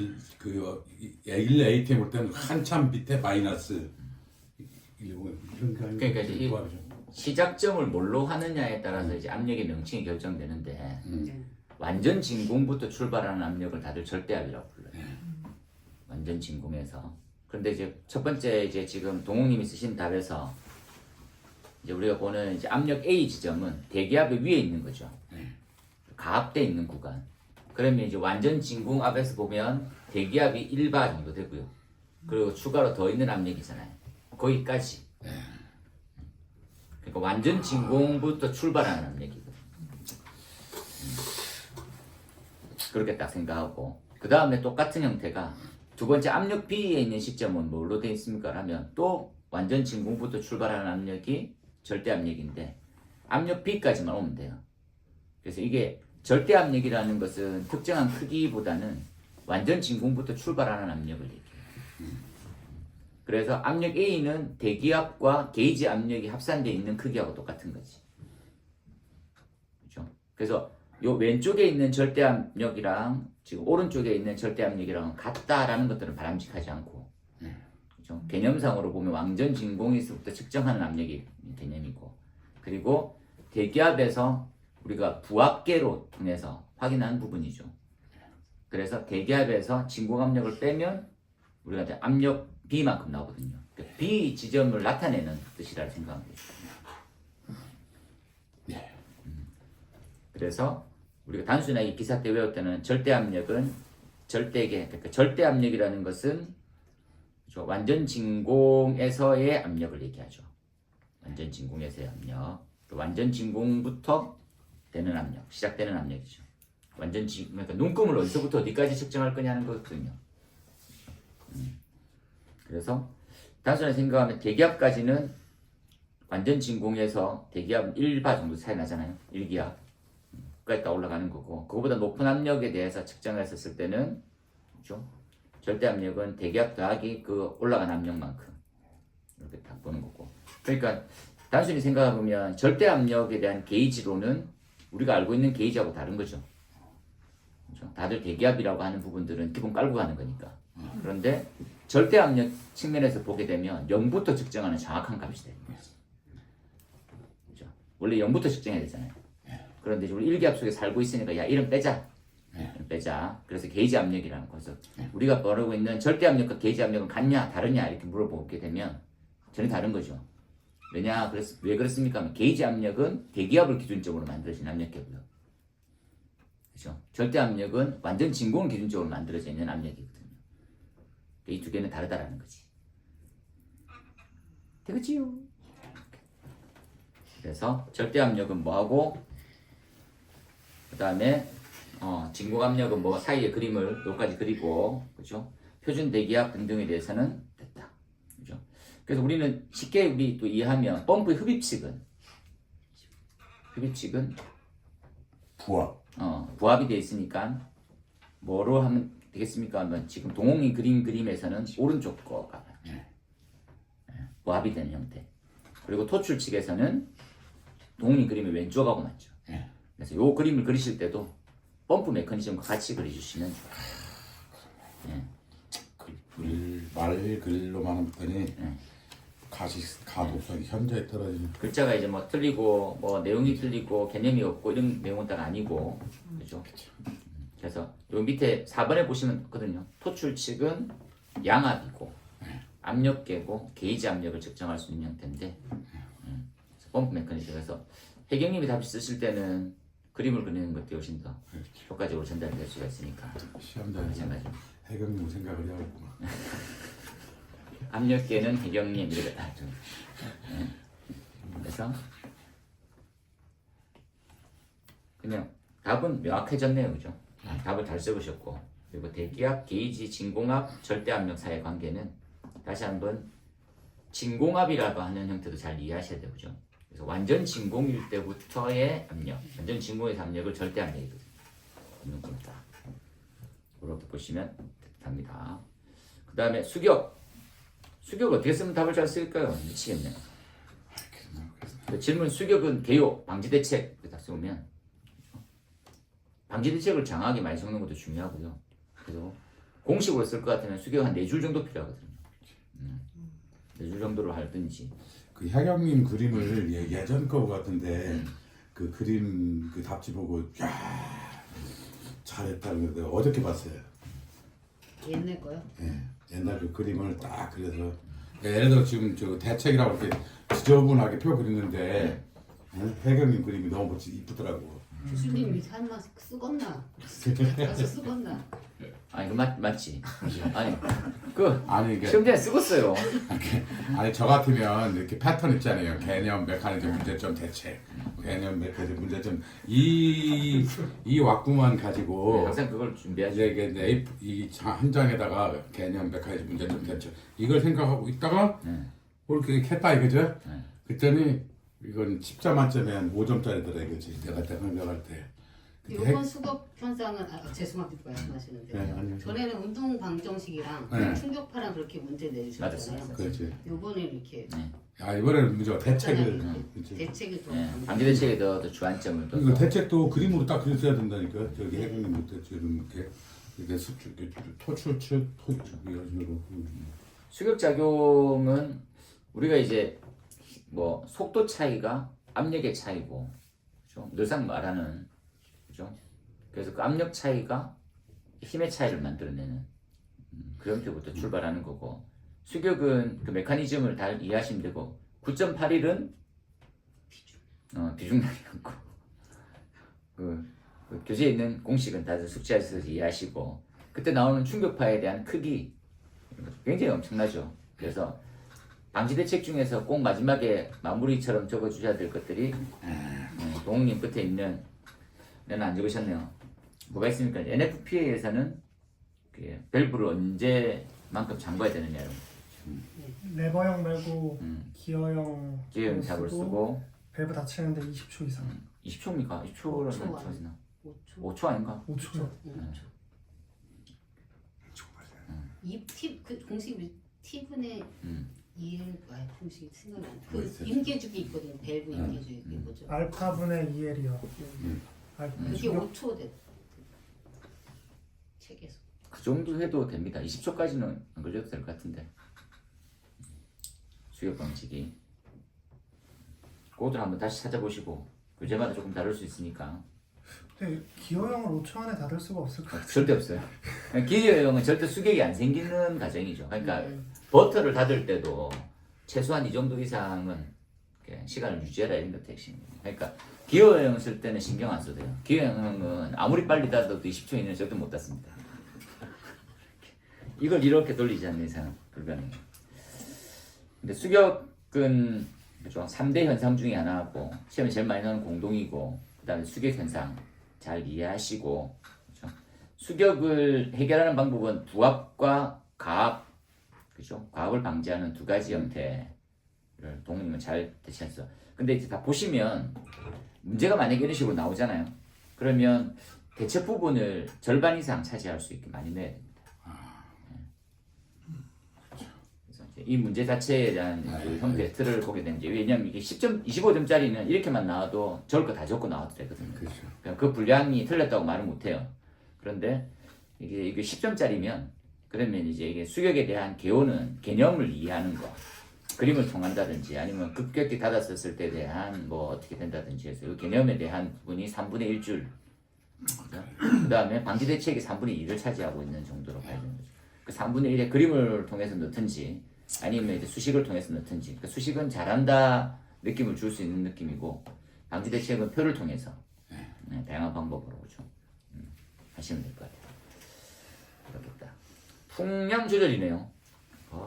1ATM 볼 때는 한참 밑에 마이너스 10 그러니까 이제 이 시작점을 뭘로 하느냐에 따라서 이제 압력의 명칭이 결정되는데 완전 진공부터 출발하는 압력을 다들 절대압이라고 불러요. 완전 진공에서. 그런데 이제 첫 번째 이제 지금 동욱님이 쓰신 답에서 이제 우리가 보는 이제 압력 A 지점은 대기압의 위에 있는 거죠. 가압돼 있는 구간. 그러면 이제 완전 진공압에서 보면 대기압이 1바 정도 되고요. 그리고 추가로 더 있는 압력이잖아요. 거기까지. 그러니까 완전 진공부터 출발하는 압력이거든요. 그렇게 딱 생각하고 그 다음에 똑같은 형태가 두 번째 압력 B에 있는 시점은 뭘로 되어 있습니까? 하면 또 완전 진공부터 출발하는 압력이 절대 압력인데 압력 B까지만 오면 돼요. 그래서 이게 절대 압력이라는 것은 특정한 크기보다는 완전 진공부터 출발하는 압력을 얘기해요. 그래서 압력 A는 대기압과 게이지 압력이 합산되어 있는 크기하고 똑같은 거지. 그렇죠? 그래서 요 왼쪽에 있는 절대 압력이랑 지금 오른쪽에 있는 절대 압력이랑 같다라는 것들은 바람직하지 않고, 그렇죠? 개념상으로 보면 완전 진공에서부터 측정하는 압력이 개념이고, 그리고 대기압에서 우리가 부합계로 통해서 확인하는 부분이죠. 그래서 대기압에서 진공 압력을 빼면 우리가 이제 압력 B만큼 나오거든요. 그러니까 B 지점을 나타내는 뜻이라 생각하면 되죠. 그래서 우리가 단순하게 기사 때 외울 때는 절대 압력은 절대계, 그러니까 절대 압력이라는 것은 그렇죠? 완전 진공에서의 압력을 얘기하죠. 완전 진공에서의 압력, 또 완전 진공부터 되는 압력, 시작되는 압력이죠. 완전 진, 그러니까 눈금을 어디서부터 어디까지 측정할 거냐는 거거든요. 그래서 단순하게 생각하면 대기압까지는 완전 진공에서 대기압 1바 정도 차이 나잖아요. 1기압. 까지 다 올라가는 거고, 그거보다 높은 압력에 대해서 측정을 했었을 때는 그렇죠? 절대 압력은 대기압 더하기 그 올라간 압력만큼 이렇게 딱 보는 거고. 그러니까 단순히 생각해보면 절대 압력에 대한 게이지로는 우리가 알고 있는 게이지하고 다른 거죠. 그렇죠? 다들 대기압이라고 하는 부분들은 기본 깔고 가는 거니까. 그런데 절대 압력 측면에서 보게 되면 0부터 측정하는 정확한 값이 되는 거예요. 그렇죠? 원래 0부터 측정해야 되잖아요. 그런데 우리 일기압 속에 살고 있으니까 야 이름 빼자. 이름 빼자. 그래서 게이지 압력이라는 거죠. 우리가 모르고 있는 절대 압력과 게이지 압력은 같냐 다르냐 이렇게 물어보게 되면 전혀 다른 거죠. 왜냐? 왜 그렇습니까? 하면 게이지 압력은 대기압을 기준적으로 만들어진 압력계고요. 그렇죠? 절대 압력은 완전 진공을 기준적으로 만들어져 있는 압력이거든요. 이 두 개는 다르다라는 거지. 되겠지요? 그래서 절대 압력은 뭐하고 그 다음에 진공 압력은 뭐 사이에 그림을 여기까지 그리고 그죠? 표준 대기압 등등에 대해서는 됐다. 그죠? 그래서 우리는 쉽게 우리 또 이해하면 펌프의 흡입식은 부합이 되어 있으니까 뭐로 하면 되겠습니까? 하면 지금 동홍이 그림에서는 오른쪽 거가 부합이 되는 형태. 그리고 토출 측에서는 동홍이 그림이 왼쪽하고 맞죠. 그래서 요 그림을 그리실 때도 펌프 메커니즘과 같이 그려주시면 좋아요. 말 글로만 했더니 가독성이 현저히 떨어지는. 글자가 이제 뭐 틀리고 뭐 내용이 틀리고 개념이 없고 이런 내용은 딱 아니고 그죠? 그래서 요 밑에 4번에 보시면 있거든요. 토출 측은 양압이고 압력계고 게이지 압력을 측정할 수 있는 형태인데 펌프 메커니즘. 그래서 해경님이 답 쓰실 때는 그림을 그리는 것도 훨씬 더 효과적으로 전달될 수가 있으니까 시험장에서 마찬가지로 해경님 생각을 해야겠구나. 압력계는 해경님 이렇게 딱 좀. 그래서 그냥 답은 명확해졌네요, 그죠? 답을 잘 써보셨고, 그리고 대기압, 게이지, 진공압, 절대압력 사이의 관계는 다시 한번 진공압이라고 하는 형태도 잘 이해하셔야 되죠, 그죠? 그래서 완전 진공일 때부터의 압력, 완전 진공에서 압력을 절대압력이거든요. 있는 겁니다. 그렇게 보시면 됩니다. 그 다음에 수격. 수격 어떻게 쓰면 답을 잘 쓸까요? 미치겠네요. 질문 수격은 개요, 방지 대책 딱 쓰면 방지 대책을 장하게 많이 적는 것도 중요하고요. 그래서 공식으로 쓸 것 같으면 수격 한 4줄 정도 필요하거든요. 4줄 정도로 하든지. 그 해경님 그림을 예전 거 같은데 그 그림 그 답지 보고 야 잘했다는 거 어저께 봤어요. 옛날 거요? 예, 옛날 그 그림을 딱 그려서 예를 들어 지금 저 대책이라고 이렇게 지저분하게 표 그리는데 해경님 그림이 너무 이쁘더라고. 교수님이 설마 쓰겄나? 가서 쓰겄나? 아니 그 맞지? 아니 이게 시험장에 쓰겠어요. 아니 저 같으면 이렇게 패턴 있잖아요. 개념, 메커니즘, 문제점, 대책. 개념, 메커니즘, 문제점. 이 왁구만 가지고 항상 그걸 준비하죠. 이제 이한 장에다가 개념, 메커니즘, 문제점, 대책 이걸 생각하고 있다가 그렇게 했다 이거죠. 그랬더니 이건 10점 만점에 한 5점짜리더라 이거지. 내가 생각할 때. 이번 수급 현상은 죄송합니다 말씀하시는데 네, 아니요. 전에는 운동 방정식이랑 네. 충격파랑 그렇게 문제 내주셨잖아요. 맞았어요. 그렇지. 요번에 이렇게 아 이번에는 문제가 대책을. 그렇지. 대책이 더 방지 대책에 더 주안점을 이거 대책도 그림으로 딱 그렸어야 된다니까. 저기 해경님 대책은 이렇게 수축, 토출축, 이런 식으로. 수격 작용은 우리가 이제 뭐 속도 차이가 압력의 차이고, 그렇죠? 늘상 말하는, 그렇죠? 그래서 그 압력 차이가 힘의 차이를 만들어내는 그 형태부터 출발하는 거고, 수격은 그 메커니즘을 잘 이해하시면 되고, 9.81은 비중량이었고, 그 교재에 있는 공식은 다들 숙지하셔서 이해하시고, 그때 나오는 충격파에 대한 크기 굉장히 엄청나죠. 그래서 방지 대책 중에서 꼭 마지막에 마무리처럼 적어주셔야 될 것들이 동욱님 끝에 있는 얘는 안 적으셨네요. 뭐가 있습니까? NFPA에서는 밸브를 언제만큼 잠궈야 되느냐로 레버형 말고 기어형 기어형 잡을 쓰고 밸브 닫히는데 20초 이상. 20초입니까? 20초라는 5초 소리나 5초 5초 아닌가? 5초요. 그 공식 T분의 2L 공식이 생각이 안 나. 뭐 그 있어요? 임계주기 있거든요. 밸브 임계주기 뭐죠? 알파분의 2L이요. 그게 5초 돼. 책에서. 그 정도 해도 됩니다. 20초까지는 안 걸려도 될 것 같은데. 수격 방식이. 그것들 한번 다시 찾아보시고 교재마다 조금 다를 수 있으니까. 근데 기어형을 5초 안에 닫을 수가 없을 것 같아요. 절대 없어요. 기계형은 절대 수격이 안 생기는 과정이죠. 그러니까 버터를 닫을 때도 최소한 이 정도 이상은 이렇게 시간을 유지해라 이런 것도 핵심입니다. 그러니까 기어형 쓸 때는 신경 안 써도 돼요. 기어형은 아무리 빨리 닫아도 20초 이내는 절대 못 닫습니다. 이걸 이렇게 돌리지 않는 이상 불가능해요. 근데 수격은 그죠? 3대 현상 중에 하나고 시험에 제일 많이 나오는 공동이고 그 다음에 수격 현상 잘 이해하시고 그죠? 수격을 해결하는 방법은 부합과 가압 그죠? 과압을 방지하는 두 가지 형태를 동님은 잘 대체했어. 근데 이제 다 보시면 문제가 만약에 이런 식으로 나오잖아요. 그러면 대체 부분을 절반 이상 차지할 수 있게 많이 넣어야 됩니다. 그래서 이제 이 문제 자체에 대한 그 형태의 틀을 보게 되는 게 왜냐하면 이게 10점, 25점짜리는 이렇게만 나와도 적을 거 다 적고 나와도 되거든요. 그렇죠. 그러니까 그 분량이 틀렸다고 말은 못해요. 그런데 이게 10점짜리면 그러면 이제 이게 수격에 대한 개념을 이해하는 거 그림을 통한다든지 아니면 급격히 닫았었을 때에 대한 뭐 어떻게 된다든지 해서 이 개념에 대한 부분이 3분의 1줄 그 다음에 방지 대책이 3분의 2를 차지하고 있는 정도로 봐야 되는 거죠. 그 3분의 1의 그림을 통해서 넣든지 아니면 이제 수식을 통해서 넣든지 그 수식은 잘한다 느낌을 줄 수 있는 느낌이고 방지 대책은 표를 통해서 다양한 방법으로 좀 하시면 될 것 같아요. 그렇겠다. 풍량 조절이네요.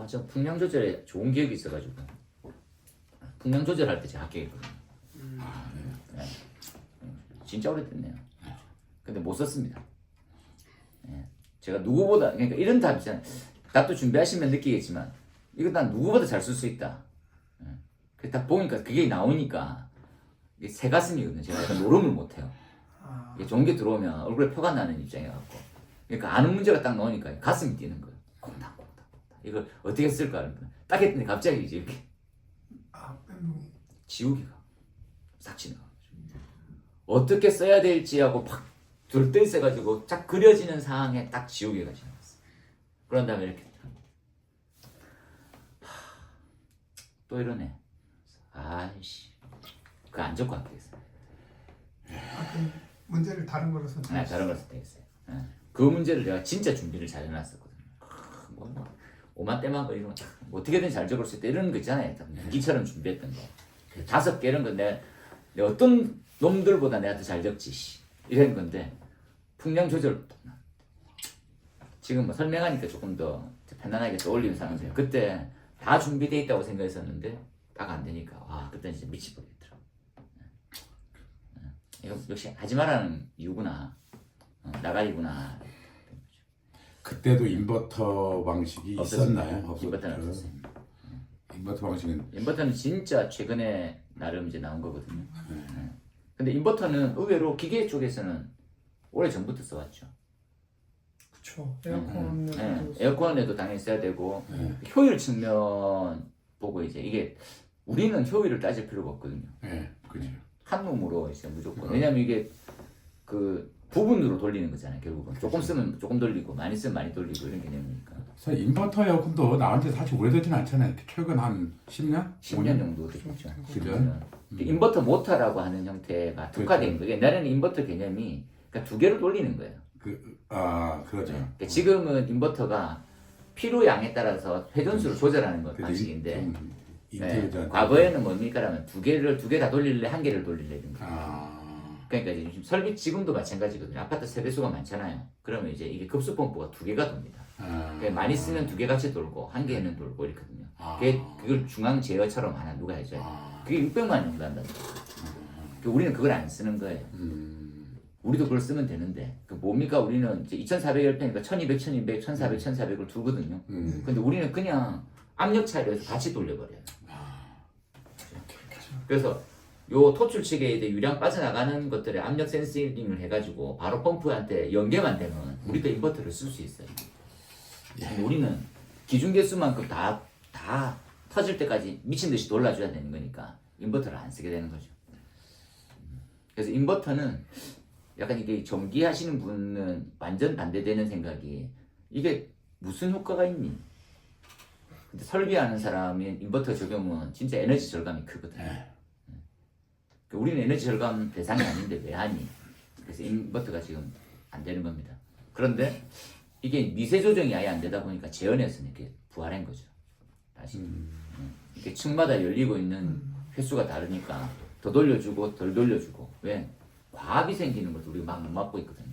저 풍량 조절에 좋은 기억이 있어가지고 풍량 조절할 때 제가 합격했거든요. 네. 진짜 오래됐네요. 근데 못 썼습니다. 네. 제가 누구보다 그러니까 이런 답 있잖아요. 답도 준비하시면 느끼겠지만 이거 난 누구보다 잘 쓸 수 있다. 그래서 딱 보니까 그게 나오니까 이게 새 가슴이거든요. 제가 약간 노름을 못해요. 이게 좋은 게 들어오면 얼굴에 표가 나는 입장이갖고 그러니까 아는 문제가 딱 나오니까 가슴이 뛰는 거예요. 콩닥콩닥 이걸 어떻게 쓸까 딱 했더니 갑자기 이제 이렇게 멘붕이. 지우개가 싹 지나가지고 어떻게 써야 될지 하고 팍 들떠있어가지고 쫙 그려지는 상황에 딱 지우개가 지나갔어. 그런 다음에 이렇게 또 이러네. 아이씨 그거 안 적고 합격했어. 그 문제를 다른 거로 선택. 다른 걸 선택했어요. 그 문제를 내가 진짜 준비를 잘 해놨었거든요. 뭐 오만때만 거리면 어떻게든 잘 적을 수 있다 이런 거 있잖아요. 무기처럼 준비했던 거. 5개 이런 건 내가 어떤 놈들보다 내가 더 잘 적지 이런 건데 풍량 조절 지금 뭐 설명하니까 조금 더 편안하게 떠올리는 상황이에요. 그때 다 준비되어 있다고 생각했었는데 다가 안 되니까 와 그때 진짜 미치버리겠더라고. 이거 역시 하지 말라는 이유구나. 나가리구나. 그때도 인버터 방식이 있었나요? 인버터는 없었어요. 인버터 방식은 인버터는 진짜 최근에 나름 이제 나온 거거든요. 근데 인버터는 의외로 기계 쪽에서는 오래 전부터 써왔죠. 그쵸. 에어컨 에어컨에도 당연히 써야 되고 효율 측면 보고 이제 이게 우리는 효율을 따질 필요가 없거든요. 그죠. 한 놈으로 이제 무조건. 왜냐면 이게 그 부분으로 돌리는 거잖아요. 결국은 조금 쓰면 조금 돌리고 많이 쓰면 많이 돌리고 이런 개념이니까. 그래서 인버터 에어컨도 나온 지 사실 오래되진 않잖아요. 최근 한 10년? 10년 정도 됐죠. 10년? 인버터 모터라고 하는 형태가 특화된 거예요. 옛날에는 인버터 개념이 그러니까 두 개로 돌리는 거예요. 그러죠. 그러니까 지금은 인버터가 필요량에 따라서 회전수를 조절하는 것 방식인데 과거에는 뭡니까라면 두 개 다 돌릴래 한 개를 돌릴래 이런 거. 그러니까 이제 지금 설비 지금도 마찬가지거든요. 아파트 세대수가 많잖아요. 그러면 이제 이게 급수 펌프가 두 개가 돕니다. 그러니까 많이 쓰면 두 개 같이 돌고 한 개는 돌고 이렇거든요. 그걸 중앙 제어처럼 하나 누가 해줘요. 그게 600만 원 정도 한다. 우리는 그걸 안 쓰는 거예요. 우리도 그걸 쓰면 되는데 그 뭡니까 우리는 이제 2400rpm이니까 1200, 1200, 1400, 1400을 두거든요. 근데 우리는 그냥 압력 차이로 해서 같이 돌려버려요. 그래서 요 토출 측에 이제 유량 빠져나가는 것들에 압력 센싱을 해가지고 바로 펌프한테 연계만 되면 우리도 인버터를 쓸 수 있어요. 근데 우리는 기준 개수만큼 다 터질 때까지 미친 듯이 돌려줘야 되는 거니까 인버터를 안 쓰게 되는 거죠. 그래서 인버터는 약간 이게 전기 하시는 분은 완전 반대되는 생각이 이게 무슨 효과가 있니? 근데 설비하는 사람이 인버터 적용은 진짜 에너지 절감이 크거든요. 우리는 에너지 절감 대상이 아닌데 왜 하니? 그래서 인버터가 지금 안 되는 겁니다. 그런데 이게 미세 조정이 아예 안 되다 보니까 재현해서 이렇게 부활한 거죠. 다시 이게 층마다 열리고 있는 횟수가 다르니까 더 돌려주고 덜 돌려주고 왜? 과압이 생기는 것도 우리가 막 못 막고 있거든요.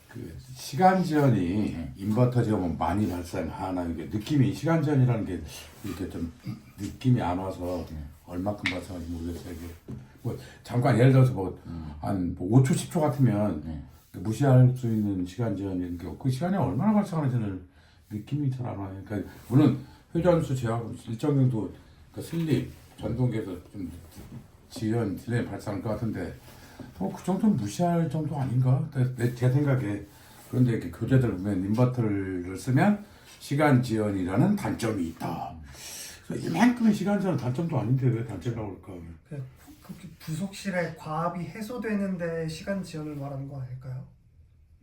그 시간 지연이 인버터 제어면 많이 발생하나 이게 느낌이 시간 지연이라는 게 이렇게 좀 느낌이 안 와서 얼마큼 발생하는지 모르겠어요. 이게 뭐 잠깐 예를 들어서 뭐한 5초 10초 같으면 무시할 수 있는 시간 지연이 그 시간이 얼마나 발생하는지는 느낌이 잘 안 와요. 그러니까 물론 회전수 제어 일정 정도 그 슬립 전동기에서 좀 지연 딜레이 발생할 것 같은데. 그 정도는 무시할 정도 아닌가? 제 생각에. 그런데 이렇게 교재들 보면 인버터를 쓰면 시간 지연이라는 단점이 있다. 그래서 이만큼의 시간 지연은 단점도 아닌데 왜 단점이라고 그럴까? 그렇게 부속실의 과압이 해소되는데 시간 지연을 말하는 거 아닐까요?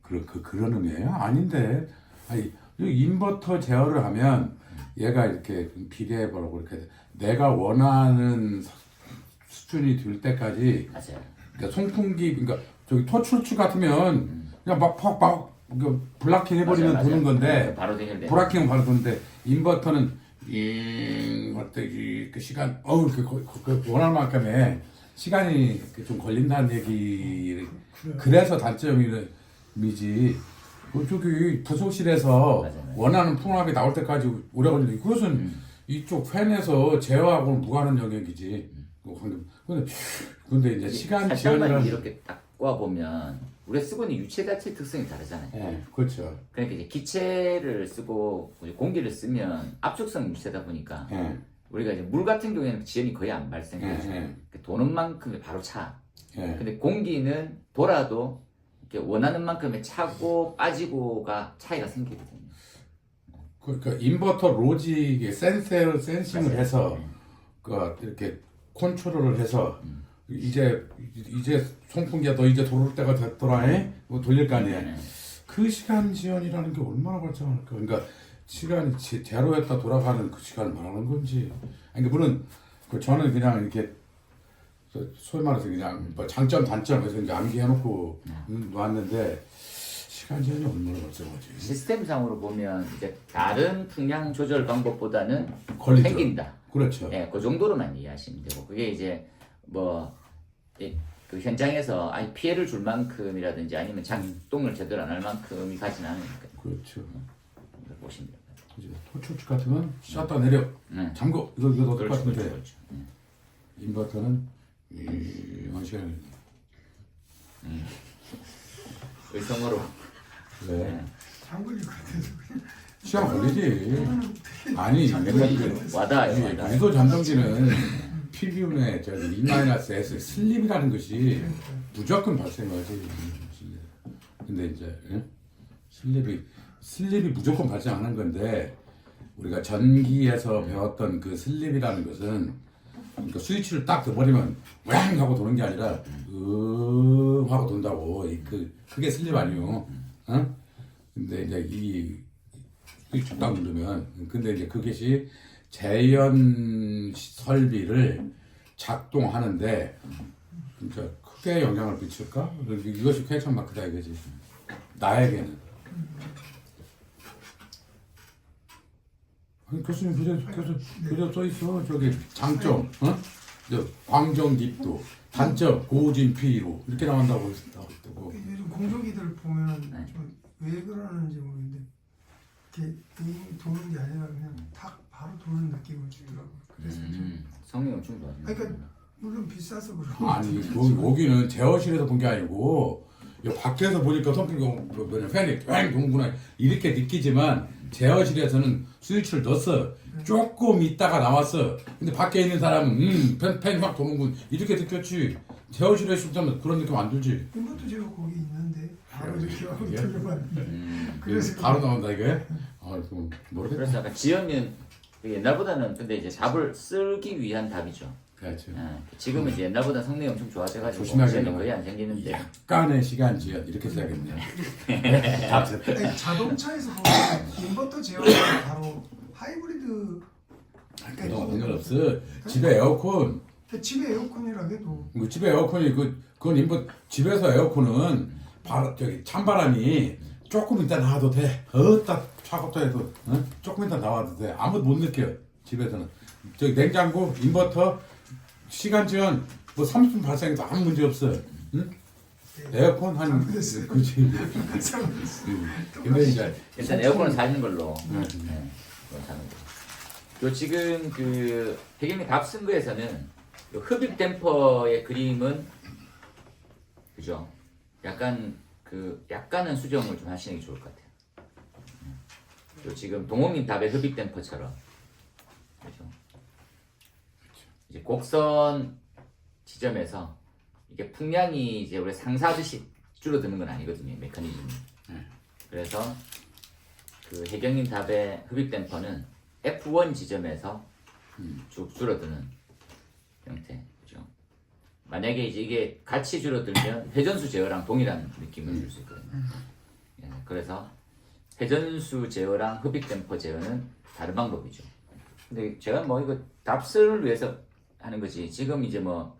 그런 의미예요? 아닌데. 아니, 인버터 제어를 하면 얘가 이렇게 비례해보라고 이렇게 내가 원하는 수준이 될 때까지 맞아요. 그러니까 송풍기 그러니까 저기 토출추 같으면 그냥 막 블락킹 해버리면 맞아요, 도는 맞아요. 건데 바로 되는데. 브라킹은 바로 도는데 인버터는 그 시간 그 원하는 만큼의 시간이 좀 걸린다는 얘기 그래서 단점이지 저기 부속실에서 맞아요. 원하는 풍압이 나올 때까지 오래 걸리는 그것은 이쪽 팬에서 제어하고는 무관한 영역이지 근데 이제 시간 살짝만 지연이라는 이렇게 딱 꼬아 보면 우리가 쓰고 있는 유체 자체 특성이 다르잖아요. 네, 그렇죠. 그러니까 이제 기체를 쓰고 공기를 쓰면 압축성 유체다 보니까 네. 우리가 이제 물 같은 경우에는 지연이 거의 안 발생되죠. 네. 도는 만큼이 바로 차. 네. 근데 공기는 돌아도 이렇게 원하는 만큼의 차고 빠지고가 차이가 생기거든요. 그러니까 인버터 로직에 센싱을 맞아요. 해서 그 이렇게 컨트롤을 해서 이제 송풍기야 너 이제 돌을 때가 됐더라 뭐 돌릴 거 아니야. 네. 그 시간 지연이라는 게 얼마나 발전할까. 그러니까 시간이 제로였다 돌아가는 그 시간을 말하는 건지. 아니 물론 그 저는 그냥 이렇게 소위 말해서 그냥 뭐 장점 단점 해서 이제 암기해놓고 놨는데 시간 지연이 얼마나 발전하지. 시스템상으로 보면 이제 다른 풍량 조절 방법보다는 걸리죠. 생긴다. 그렇죠. 예, 그 정도로만 이해하시면 되고 그게 이제 뭐 그 현장에서 아니 피해를 줄 만큼이라든지 아니면 작동을 제대로 안 할 만큼이 가진 않으니까 그렇죠. 보시면 돼요. 그죠. 토출축 같으면 샷다 내려 잠궈 이거 더 그렇죠, 똑같은데 그렇죠. 인버터는 한 시간 의성어로 네. 장군이 그래서 시간 걸리지. 아니 와닿아요. 유도 잠정기는 PB운의 저기 E-S 슬립이라는 것이 무조건 발생하지. 근데 이제 슬립이 무조건 발생하는 건데 우리가 전기에서 배웠던 그 슬립이라는 것은 그러니까 스위치를 딱 넣어버리면 왕 하고 도는 게 아니라 하고 돈다고 그게 슬립 아니요. 어? 근데 이제 이 스위치 딱 누르면 근데 이제 그것이 재현 설비를 작동하는데 진짜 크게 영향을 미칠까? 이것이 퀘스천 마크다 이거지. 나에게는. 아니, 교수님 그저 써 있어. 저기 장점, 광정 깊도, 단점 고진 피로 이렇게 나온다고 있다고. 요즘 공조기들 보면 좀 왜 그러는지 모르겠는데 이렇게 도는 게 아니라 그냥 탁 바로 도는 느낌을 주더라고요. 그래서 성능 엄청 좋아요. 그러니까 물론 비싸서 그런 아니 여기는 제어실에서 본 게 아니고 밖에서 보니까 선풍기 팬이 꽝 도는구나 이렇게 느끼지만 제어실에서는 스위치를 넣었어. 조금 있다가 나왔어. 근데 밖에 있는 사람은 팬이 막 도는군 이렇게 느꼈지. 제어실에 있으면 그런 느낌 안 들지. 이것도 제가 거기 있는데 바로 이렇게 하고 돌려봤는데 그래서 바로 나온다 이게. 그럼 모르겠다. 그래서 약간 지연은 옛날보다는 근데 이제 답을 쓰기 위한 답이죠. 그렇죠. 지금은 이제 옛날보다 성능이 엄청 좋아져가지고 조심하게 지연이 나와요. 거의 안 생기는데 약간의 시간 지연 이렇게 써야겠네요. 아니, 자동차에서 보면 인버터 제어가 바로 하이브리드 그건 상관없어. 집에 에어컨 집에 에어컨이라 해도 집에 에어컨이 그건 집에서 에어컨은 바로 저기 찬바람이 조금 있다 나와도 돼. 딱 차갑다 해도 조금 있다 나와도 돼. 아무도 못 느껴. 집에서는 저기 냉장고, 인버터, 시간 지연 뭐 30분 발생해도 아무 문제 없어. 응? 에어컨 한 그렇지. 근데 이제 일단 에어컨을 사는 걸로 그건 사는 거. 요 지금 그 백영민 답 쓴 거에서는 요 흡입 댐퍼의 그림은 그죠? 약간은 수정을 좀 하시는 게 좋을 것 같아요. 요 지금 동홍님 답의 흡입 댐퍼처럼 그죠? 이제 곡선 지점에서 이게 풍량이 이제 우리 상사하듯이 줄어드는 건 아니거든요, 메커니즘이. 그래서 그 혜경님 답의 흡입 댐퍼는 F1 지점에서 쭉 줄어드는 형태, 그죠? 만약에 이제 이게 같이 줄어들면 회전수 제어랑 동일한 느낌을 줄 수 있거든요. 예, 그래서 회전수 제어랑 흡입 댐퍼 제어는 다른 방법이죠. 근데 제가 뭐 이거 답설을 위해서 하는 거지. 지금 이제 뭐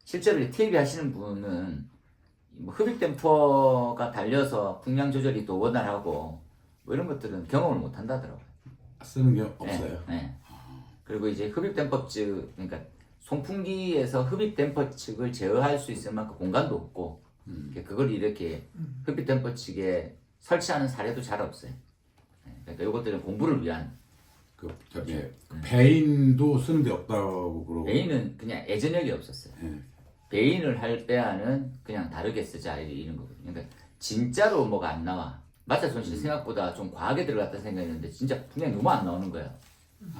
실제로 TV 하시는 분은 뭐 흡입 댐퍼가 달려서 풍량 조절이 또 원활하고 뭐 이런 것들은 경험을 못 한다더라고요. 쓰는 게 없어요. 네. 그리고 이제 흡입 댐퍼 측, 그러니까 송풍기에서 흡입 댐퍼 측을 제어할 수 있을 만큼 공간도 없고, 그걸 이렇게 흡입 댐퍼 측에 설치하는 사례도 잘 없어요. 그러니까 이것들은 공부를 위한. 그 저기 배인도 쓰는 데 없다고 그러고. 베인은 그냥 애저력이 없었어요. 예. 베인을 할 때와는 그냥 다르게 쓰자 이런 거거든요. 그러니까 진짜로 뭐가 안 나와. 마찰 손실이 생각보다 좀 과하게 들어갔다 생각했는데 진짜 분명히 너무 안 나오는 거예요.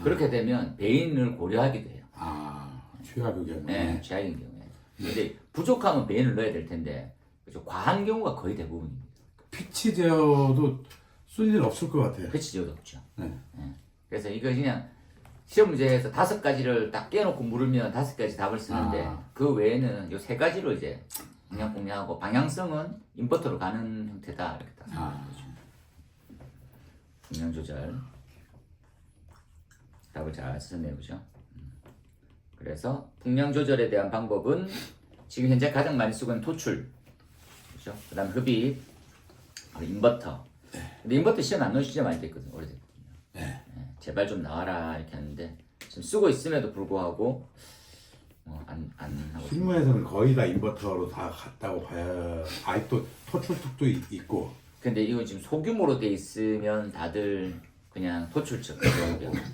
그렇게 되면 베인을 고려하게 돼요. 아, 최악의 경우에. 네, 최악인 경우에. 근데 부족하면 베인을 넣어야 될 텐데 그렇죠. 과한 경우가 거의 대부분입니다. 피치 제어도 쓸 일 없을 것 같아요. 패치 제어도 없죠. 네. 그래서 이거 그냥 시험 문제에서 5가지를 딱 깨놓고 물으면 5가지 답을 쓰는데 그 외에는 요 3가지로 이제 공략하고 방향성은 인버터로 가는 형태다 이렇게 딱 생각하면 되죠. 풍량 조절 답을 잘 쓰네요, 그죠? 그래서 풍량 조절에 대한 방법은 지금 현재 가장 많이 쓰고 있는 토출, 그죠? 그다음 흡입, 그리고 인버터. 근데 인버터 시험 안 넣으신 지 많이 됐거든요, 오래됐거든요. 네. 제발 좀 나와라 이렇게 하는데 지금 쓰고 있음에도 불구하고 안 하고 있습니다. 실무에서는 거의 다 인버터로 다 갔다고 봐야. 아직도 토출특도 있고. 근데 이거 지금 소규모로 돼 있으면 다들 그냥 토출 측,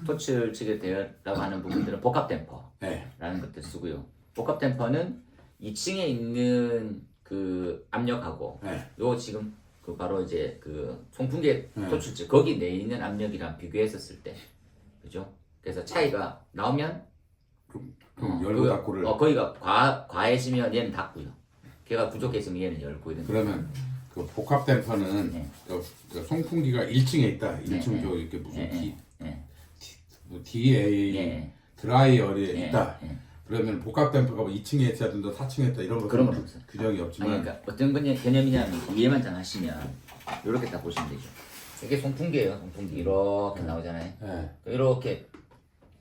토출 측에 되라고 하는 부분들은 복합 댐퍼라는 네. 것들 쓰고요. 복합 댐퍼는 2층에 있는 그 압력하고 네. 요 지금 그 바로 이제 그 송풍계 네. 토출측 거기 내에 있는 압력이랑 비교했었을 때, 그죠? 그래서 차이가 나오면 그럼 열고 닫고를. 거기가 과해지면 얘는 닫고요. 걔가 부족해지면 얘는 열고 이런. 그러면 그 복합 댐퍼는 네. 그 송풍기가 1층에 있다. 1층 네. 저 이렇게 무슨 네. 뭐 DA 네. 드라이어리에 네. 있다. 네. 그러면 복합 댐퍼가 뭐 2층에 있어야 된다, 4층에 있다 이런 거 그런 건 없어요. 규정이 아니, 없지만. 그러니까 어떤 개념이냐면 이해만 잘 하시면 이렇게 딱 보시면 되죠. 이게 송풍기예요. 송풍기 이렇게 나오잖아요. 네. 이렇게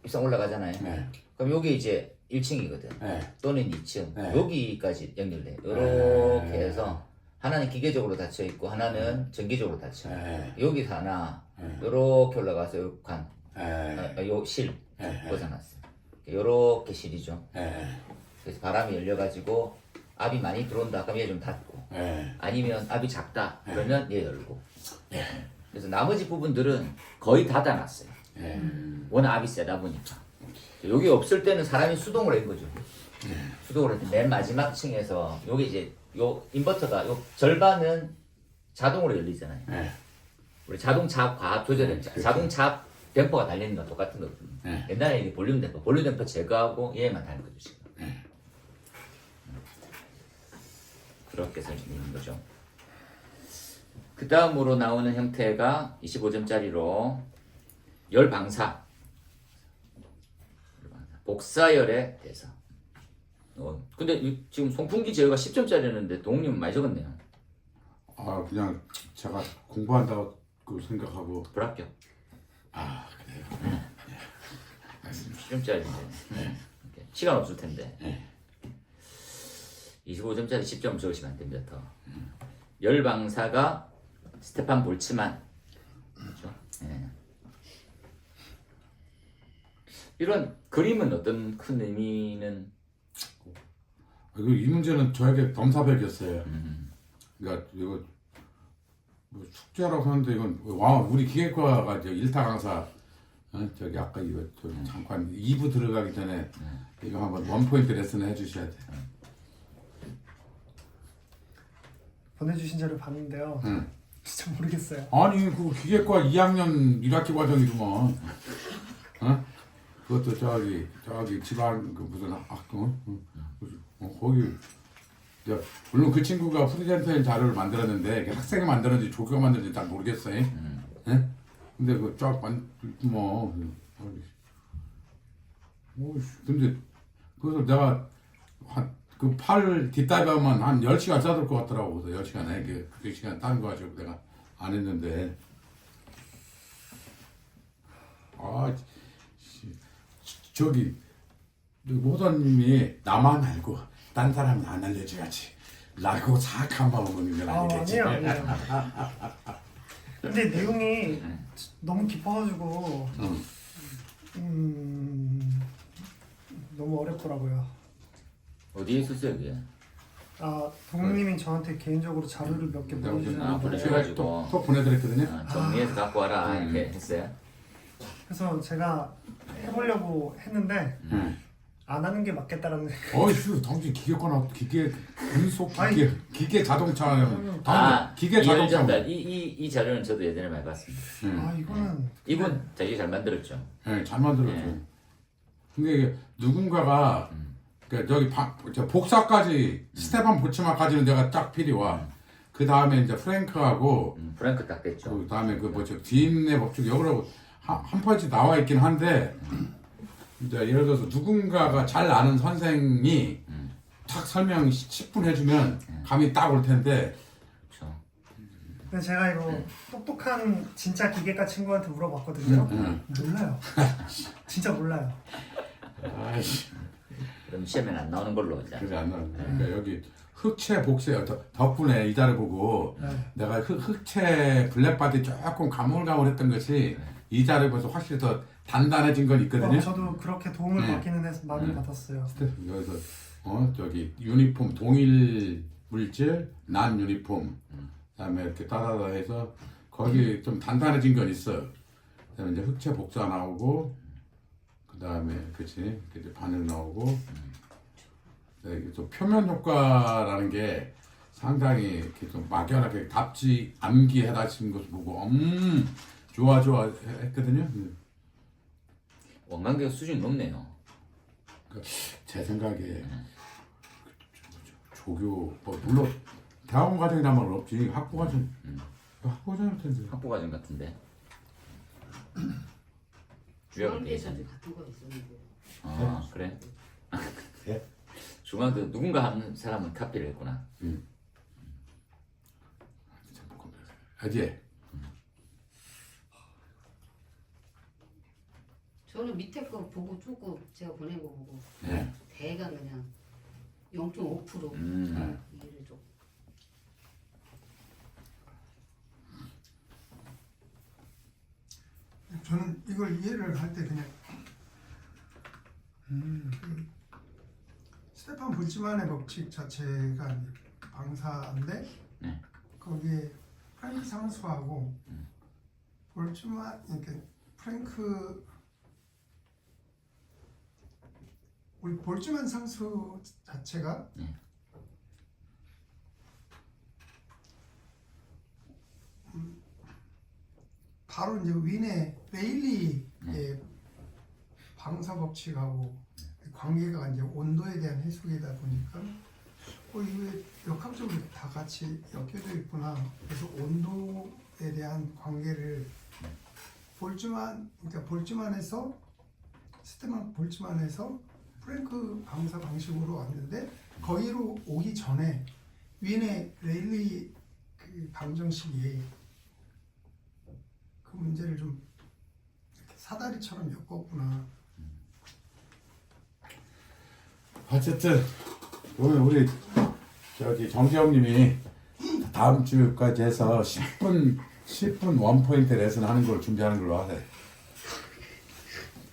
입상 올라가잖아요. 네. 그럼 여기 이제 1층이거든. 네. 또는 2층 네. 여기까지 연결돼. 이렇게 네. 해서 하나는 기계적으로 닫혀 있고 하나는 전기적으로 닫혀. 네. 여기서 하나 네. 이렇게 올라가서 요 관, 네. 요 실 네. 꽂아놨어요. 이렇게 실이죠. 네. 그래서 바람이 열려가지고 압이 많이 들어온다. 그럼 얘 좀 닫고. 네. 아니면 압이 작다. 그러면 얘 열고. 그래서 나머지 부분들은 거의 닫아놨어요. 네. 워낙 압이 세다 보니까. 여기 없을 때는 사람이 수동으로 한 거죠. 수동으로 할 때 맨 마지막 층에서 여기 이제 요 인버터가 요 절반은 자동으로 열리잖아요. 네. 우리 자동차 과압 조절은 자동차 댐퍼가 달리는 거 똑같은 거거든요. 네. 옛날에 이게 볼륨 댐퍼 제거하고 얘만 다는 거죠 지금. 그렇게 설정되는 거죠. 그 다음으로 나오는 형태가 25점짜리로 열방사, 복사열에 대해서. 근데 지금 송풍기 제어가 10점짜리였는데 동욱님은 많이 적었네요. 아, 그냥 제가 공부한다고 생각하고. 불합격. 아, 그래요. 10점짜리인데 시간 없을 텐데. 25점짜리 10점 적으시면 안 됩니다. 더. 열방사가 스테판 볼츠만. 그렇죠? 예. 이런 그림은 어떤 큰 의미는? 이 문제는 저에게 넘사벽이었어요. 그러니까 이거 뭐 숙제라고 하는데 이건 우리 기계과가 이제 1타 강사 저기 아까 이거 잠깐 2부 들어가기 전에 이거 한번 원포인트 레슨을 해주셔야 돼. 보내주신 자료 봤는데요. 응. 진짜 모르겠어요. 아니 그 기계과 2학년 1학기 과정이구만. 어? 그것도 저기 지방 그 무슨 학교 거기 물론 그 친구가 프레젠테이션 자료를 만들었는데 학생이 만들었는지 조교가 만들었는지 잘 모르겠어요. 예? 근데 그쫙 뭐 근데 그래서 내가 그 팔 뒷다리만 한 10시간 짜들 것 같더라고. 그래서 10시간에 그 시간 딴 거 가지고 내가 안 했는데 저기 모더님이 나만 알고 딴 사람은 안 알려줘야지 라고 사악한 마음은 건 아니겠지. 아니에요. 근데 내용이 너무 깊어가지고 너무 어렵더라고요. 어디에 있었어요 그게? 아 동님이 저한테 개인적으로 자료를 몇 개 아, 보내주셨는데 보내줘가지고 또 보내드렸거든요. 정리해서 갖고 와라 이렇게 했어요. 그래서 제가 해보려고 했는데 안 하는 게 맞겠다라는 생각. 어휴, 당신 기계과나 기계 분속 아니. 기계 자동차 기계 이해를 자동차. 전달. 이 자료는 저도 예전에 많이 봤습니다. 아 이거는 이분 되게 잘 만들었죠. 네, 잘 만들었죠. 네. 근데 이게 누군가가 그러니까 저기 저 복사까지 스테판 보츠마까지는 내가 딱 필요와. 그 다음에 이제 프랭크하고 프랭크 딱 됐죠. 그 다음에 그 뭐죠 디인의 법칙 여러 한 페이지 나와 있긴 한데 이제 예를 들어서 누군가가 잘 아는 선생이 딱 설명 10분 해주면 감이 딱 올 텐데. 그렇죠. 근데 제가 이거 똑똑한 진짜 기계과 친구한테 물어봤거든요. 몰라요. 진짜 몰라요. 아이씨. 그럼 시험에는 안 나오는 걸로 이제. 그래 안 나와. 그러니까 여기 흑채 복세 덕분에 이 자료 보고 내가 흑채 블랙바디 조금 가물가물했던 것이 이 자료 보면서 확실히 더 단단해진 건 있거든요. 저도 그렇게 도움을 받기는 해서 많이 받았어요. 여기서 저기 유니폼 동일 물질 난 유니폼 그다음에 이렇게 따라다 해서 거기 좀 단단해진 건 있어. 그다음에 이제 흑채 복사 나오고 그다음에 그치 이제 바늘 나오고 이게 또 표면 효과라는 게 상당히 이렇게 좀 막연하게 답지 암기 해다친 것을 보고 좋아 했거든요. 원광대가 수준이 높네요. 제 생각에 조교 뭐 물론 대학원 과정이라면 없지 학부 과정 학부 과정일 텐데. 학부 과정 같은데. 중앙대에서도 같은 거 있었는데. 아 그래? 예? 중앙대 누군가 하는 사람은 카피를 했구나. 알지? 저는 밑에 거 보고 조금 제가 보낸 거 보고 네. 대가 그냥 0.5% 이해를 좀. 저는 이걸 이해를 할 때 그냥 그 스테판 볼츠만의 법칙 자체가 이제 방사인데 네. 거기에 프랭크 상수하고 볼츠만 이렇게 프랭크 우리 볼츠만 상수 자체가 바로 이제 윈의 레일리의 방사 법칙하고 관계가 이제 온도에 대한 해석이다 보니까 이게 역학적으로 다 같이 엮여져 있구나. 그래서 온도에 대한 관계를 그러니까 볼츠만에서 스테판 볼츠만에서 프랭크 방사 방식으로 왔는데 거기로 오기 전에 윈의 레일리 그 방정식이 그 문제를 좀 이렇게 사다리처럼 엮었구나. 어쨌든 오늘 우리 저기 정재영님이 다음 주까지 해서 10분 원포인트 레슨 하는 걸 준비하는 걸로 하세요.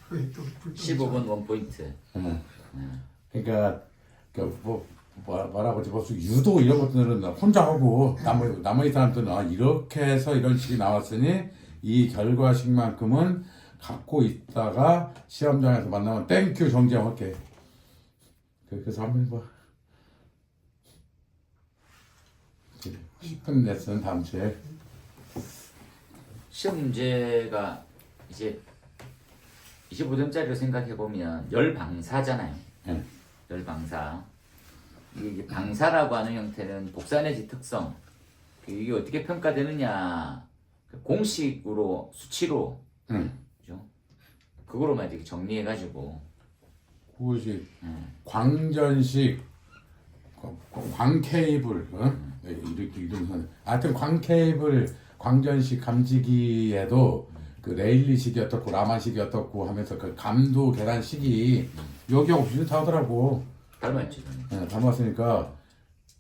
그게 또 15분 원 포인트. 그러니까 뭐라고 하지 무슨 유도 이런 것들은 혼자 하고 나머지 사람들은 이렇게 해서 이런 식이 나왔으니 이 결과식만큼은 갖고 있다가 시험장에서 만나면 땡큐 정재영 할게. 그래서 한번 해봐. 10분 레슨 다음 주에. 시험 문제가 이제 25점짜리로 생각해 보면 열방사잖아요. 열방사. 이게 방사라고 하는 형태는 복사 내지 특성. 이게 어떻게 평가되느냐. 공식으로 수치로. 그죠? 그거로만 이렇게 정리해 가지고. 그것이 광전식 광케이블 이렇게 이름선 하여튼 광케이블 광전식 감지기에도 그 레일리식이 어떻고 라만식이 어떻고 하면서 그 감도 계산식이 여기하고 비슷하더라고. 닮았지. 네, 닮았으니까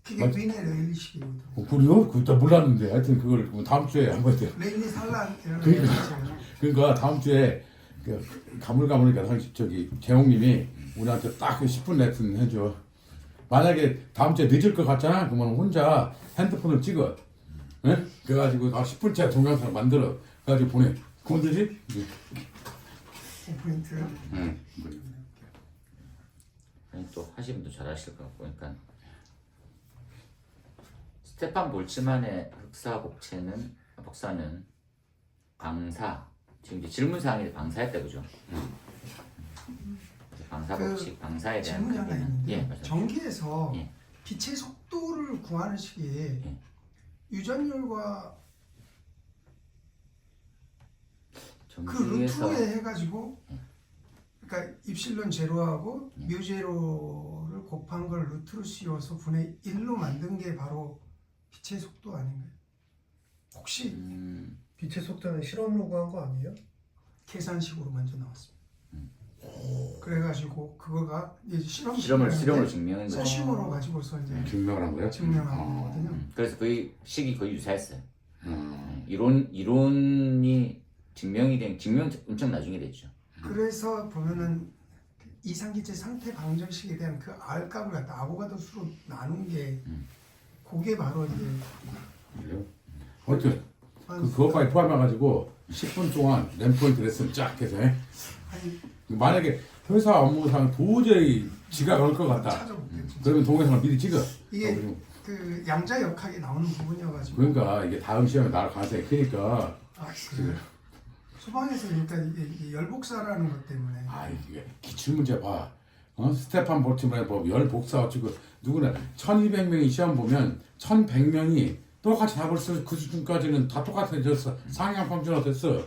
그게 윈의 레일리식이거든. 그래요? 그것도 몰랐는데 하여튼 그걸 다음 주에 한번 때. 레일리 산란 이런 그러니까. 거 그러니까 다음 주에 그 가물가물하니까 저기 재홍님이 우리한테 딱 10분 레슨 해줘. 만약에 다음 주에 늦을 것 같잖아. 그러면 혼자 핸드폰을 찍어. 예? 그래가지고 10분째 동영상 만들어. 그래가지고 보내. 그건 되지? 포인트. 응. 또 하시면 또 잘하실 것 같고, 그러니까 스테판 볼츠만의 복사는 방사. 지금 이제 질문 사항이 방사였다, 그죠? 방사 법칙, 방사에 대한 질문이 하나 있는데 예, 맞아요. 전기에서 예. 빛의 속도를 구하는 시기에 예. 유전율과 그 전기에서 루트에 해가지고 그러니까 입실론 제로하고 뮤 제로를 곱한 걸 루트로 씌워서 분의 1로 만든 게 바로 빛의 속도 아닌가요? 혹시 빛의 속도는 실험으로 구한 거 아니에요? 계산식으로 먼저 나왔습니다. 그래가지고 그거가 이제 실험으로 증명한 거죠. 세심으로 가지고서 이제 증명을 한 거야? 증명한 거거든요. 그래서 거의 식이 거의 유사했어요. 이론이 증명이 된 증명 엄청 나중에 됐죠. 그래서 보면은 이상기체 상태 방정식에 대한 그 R 값을 갖다 아보가도 수로 나눈 게 그게 바로 이제 그래요? 어쨌든 그것까지 포함해가지고 10분 동안 램포인트 레슨 쫙 해서 해? 아니 만약에 회사 업무상 도저히 지각 올 것 같다. 찾아볼게요. 그러면 동영상을 미리 찍어. 이게 그리고 그 양자역학에 나오는 부분이어가지고 그러니까 이게 다음 시험에 나갈 가능성이 크니까. 그 소방에서 그러니까 이게 열복사라는 것 때문에 아 이게 기출 문제 봐. 스테판 볼츠만의 법 열복사 어쩌고 누구나 1200명이 시험 보면 1100명이 똑같이 답을 써서 그 수준까지는 다 똑같아졌어. 상향 평준화 됐어.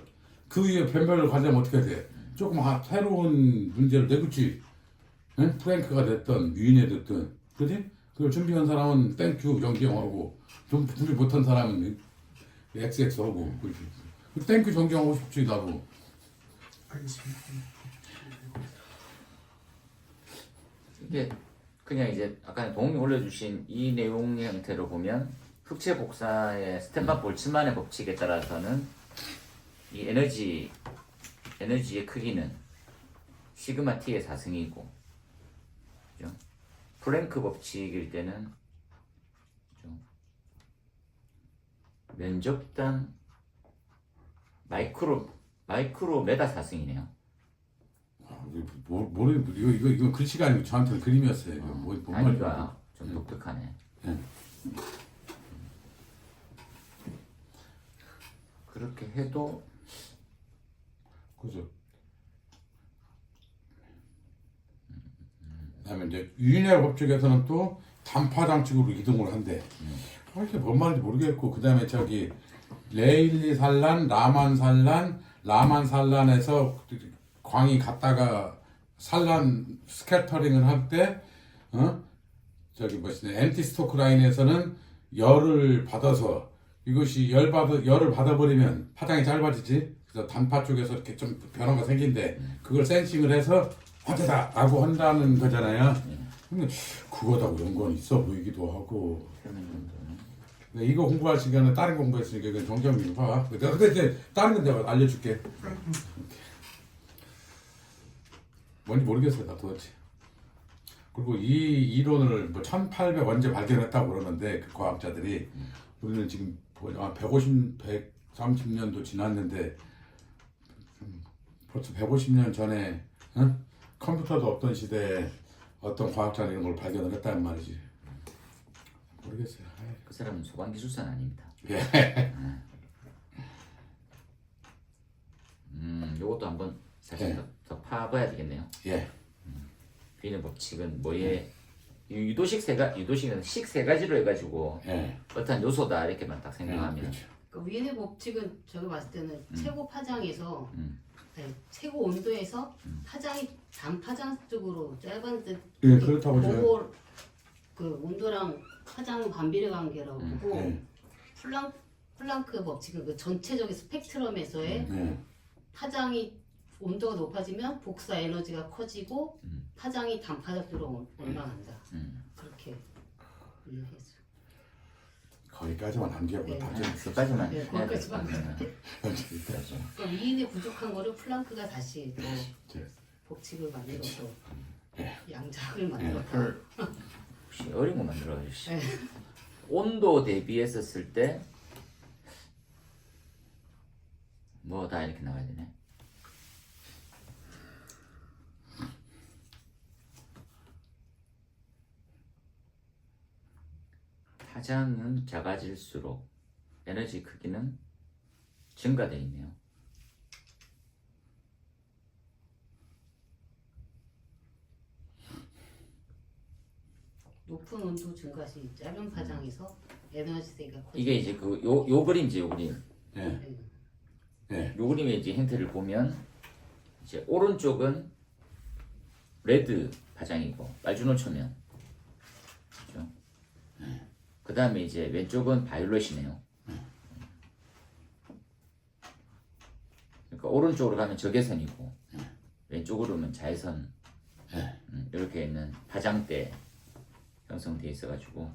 그 위에 변별을 가져면 어떻게 돼? 조금 새로운 문제를 내겠지. 응? 프랭크가 됐든 유인이 됐든 그지? 그걸 준비한 사람은 땡큐 정기영하고 좀 준비 못한 사람은 XX하고 그렇지. 땡큐 정기영하고 싶지 나도. 알겠습니다. 이게 그냥 이제 아까 동욱이 올려주신 이 내용 형태로 보면 흑체 복사의 스테판 볼츠만의 법칙에 따라서는 이 에너지의 크기는 시그마 t의 4승이고, 그죠? 플랭크 법칙일 때는 그죠? 면적당 마이크로메다 4승이네요. 이거 글씨가 아니고 저한테는 그림이었어요. 이거 뭔 말이야? 아니가 좀 독특하네. 그렇게 해도 그죠. 그다음에 이제 유인의 법칙에서는 또 단파 장치로 이동을 한대. 이게 뭔 말인지 모르겠고 그다음에 저기 레일리 산란, 라만 산란에서 광이 갔다가 산란 스캐터링을 할 때 저기 엔티 스토크 라인에서는 열을 받아서 이것이 열을 받아버리면 파장이 짧아지지. 그래서 단파 쪽에서 이렇게 좀 변화가 생긴데 그걸 센싱을 해서 화재다라고 한다는 거잖아요. 근데 그거하고 연관이 있어 보이기도 하고. 이거 공부할 시간에 다른 공부했으니까 이건 정정민 봐. 근데 이제 다른 건 내가 알려줄게. 뭔지 모르겠어요, 나 도대체. 그리고 이 이론을 1800 언제 발견했다고 그러는데 그 과학자들이 우리는 지금 130년도 지났는데 벌써 150년 전에 컴퓨터도 없던 시대에 어떤 과학자는 이런 걸 발견을 했다는 말이지. 모르겠어요. 그 사람은 소방기술사는 아닙니다. 예. 요것도 한번 사실 더 파봐야 되겠네요. 예. 비는 법칙은 뭐에 유도식은 식 세 가지로 해가지고 예. 어떤 요소다 이렇게만 딱 생각하면 그렇죠. 그 위의 법칙은 제가 봤을 때는 최고 파장에서 최고 온도에서 파장이 단파장 쪽으로 짧았는데 예, 그렇다고 저는. 그 온도랑 파장 반비례 관계라고 보고 예. 플랑크 법칙은 그 전체적인 스펙트럼에서의 예. 파장이 온도가 높아지면 복사 에너지가 커지고 파장이 단파장으로 올라간다. 그렇게 분류했어요. 거기까지만 남기고 네. 다 그까지만 네, 해야 될 것 거기까지만. 같아요. 그럼 위인에 부족한 거를 플랑크가 다시 또 네. 법칙을 만들어서 네. 양작을 만들었다. 혹시 어려운 거 만들어 주시. 네. 온도 대비했었을 때 뭐 다 이렇게 나와야 되네. 파장은 작아질수록 에너지 크기는 증가되어 있네요. 높은 온도 증가 시 짧은 파장에서 에너지 세기가 커지고 이게 이제 그 요 그림이지 요 그림. 네. 네. 네. 요 그림의 이제 힌트를 보면 이제 오른쪽은 레드 파장이고 빨주노초면, 그죠? 그 다음에 이제 왼쪽은 바이올렛이네요. 그러니까 오른쪽으로 가면 적외선이고 왼쪽으로 오면 자외선, 이렇게 있는 파장대 형성되어 있어가지고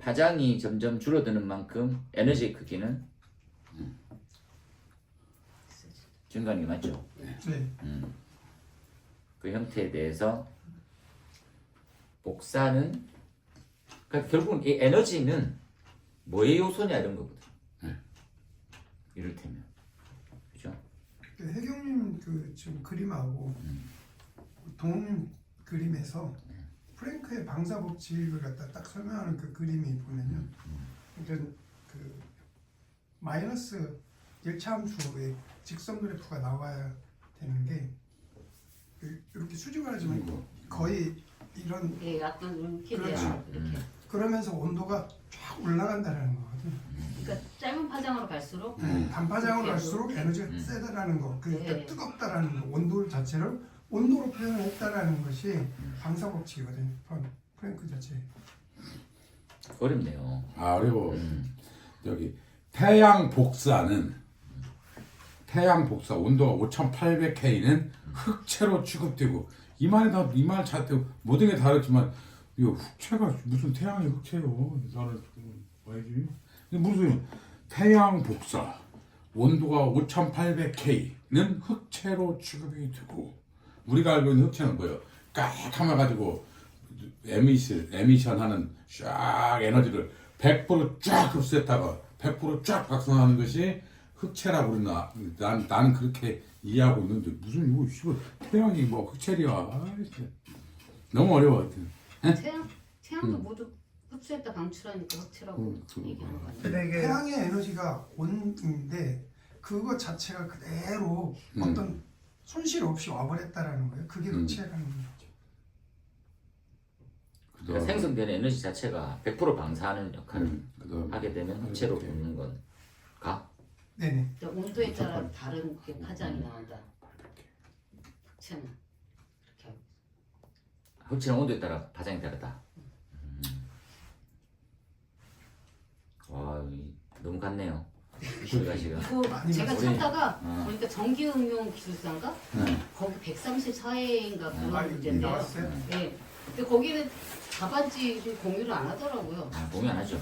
파장이 점점 줄어드는 만큼 에너지 크기는 증가하는 게 맞죠? 네. 그 형태에 대해서 복사는 그러니까 결국은 이 에너지는 뭐의 요소냐 이런 거거든. 이를테면 그죠? 그 해경님 그 지금 그림하고 동훈님 그림에서 프랭크의 방사 법칙을 갖다 딱 설명하는 그 그림이 보면요. 그러니까 그 마이너스 1차 함수의 직선 그래프가 나와야 되는 게 이렇게 수직을 하지만 거의 이런 예, 약간 이렇게 돼요. 그렇죠. 이렇게. 그러면서 온도가 쫙 올라간다는 거거든요. 그러니까 짧은 파장으로 갈수록 단파장으로 갈수록 에너지가 세다라는 거, 그러니까 네. 뜨겁다라는 거, 온도 자체를 온도로 표현을 했다라는 것이 방사 법칙이거든요. 프랭크 자체. 어렵네요. 아 그리고 여기 태양 복사는 태양 복사 온도가 5,800K는 흑채로 취급되고 이 말 자체 모든 게 다르지만 이 흑채가 무슨 태양이 흑채요? 나는 봐야지. 무슨 태양 복사 온도가 5,800K는 흑채로 취급이 되고 우리가 알고 있는 흑채는 뭐예요? 까맣게 가지고 에미션하는 쫙 에너지를 100%쫙 흡수했다가 100%쫙 박성하는 것이 흑채라고 그러나 나는 그렇게 이해하고 있는데 무슨 이거 씨발 태양이 뭐 흑채리야. 너무 어려워 하여튼. 태양도 모두 흡수했다 방출하니까 흑채라고 얘기하는 거 아니에요? 근데 이게 태양의 에너지가 온인데 그거 자체가 그대로 어떤 손실 없이 와버렸다라는 거예요. 그게 흑채라는 거죠. 그러니까 생성되는 에너지 자체가 100% 방사하는 역할을 그다음 하게 되면 흑채로 붙는 건가? 네네. 그러니까 온도에 따라 다른 게 파장이 나온다. 흑채는 그렇게 하고 흑채는 온도에 따라 파장이 다르다. 와, 너무 같네요. 우리가 지금 이거 제가 우리- 찾다가 보니까 전기응용 기술사인가? 거기 134회인가 아, 그런 이게 문제인데요. 나왔어요? 네. 근데 거기는 답안지를 공유를 안 하더라고요. 공유 안 하죠.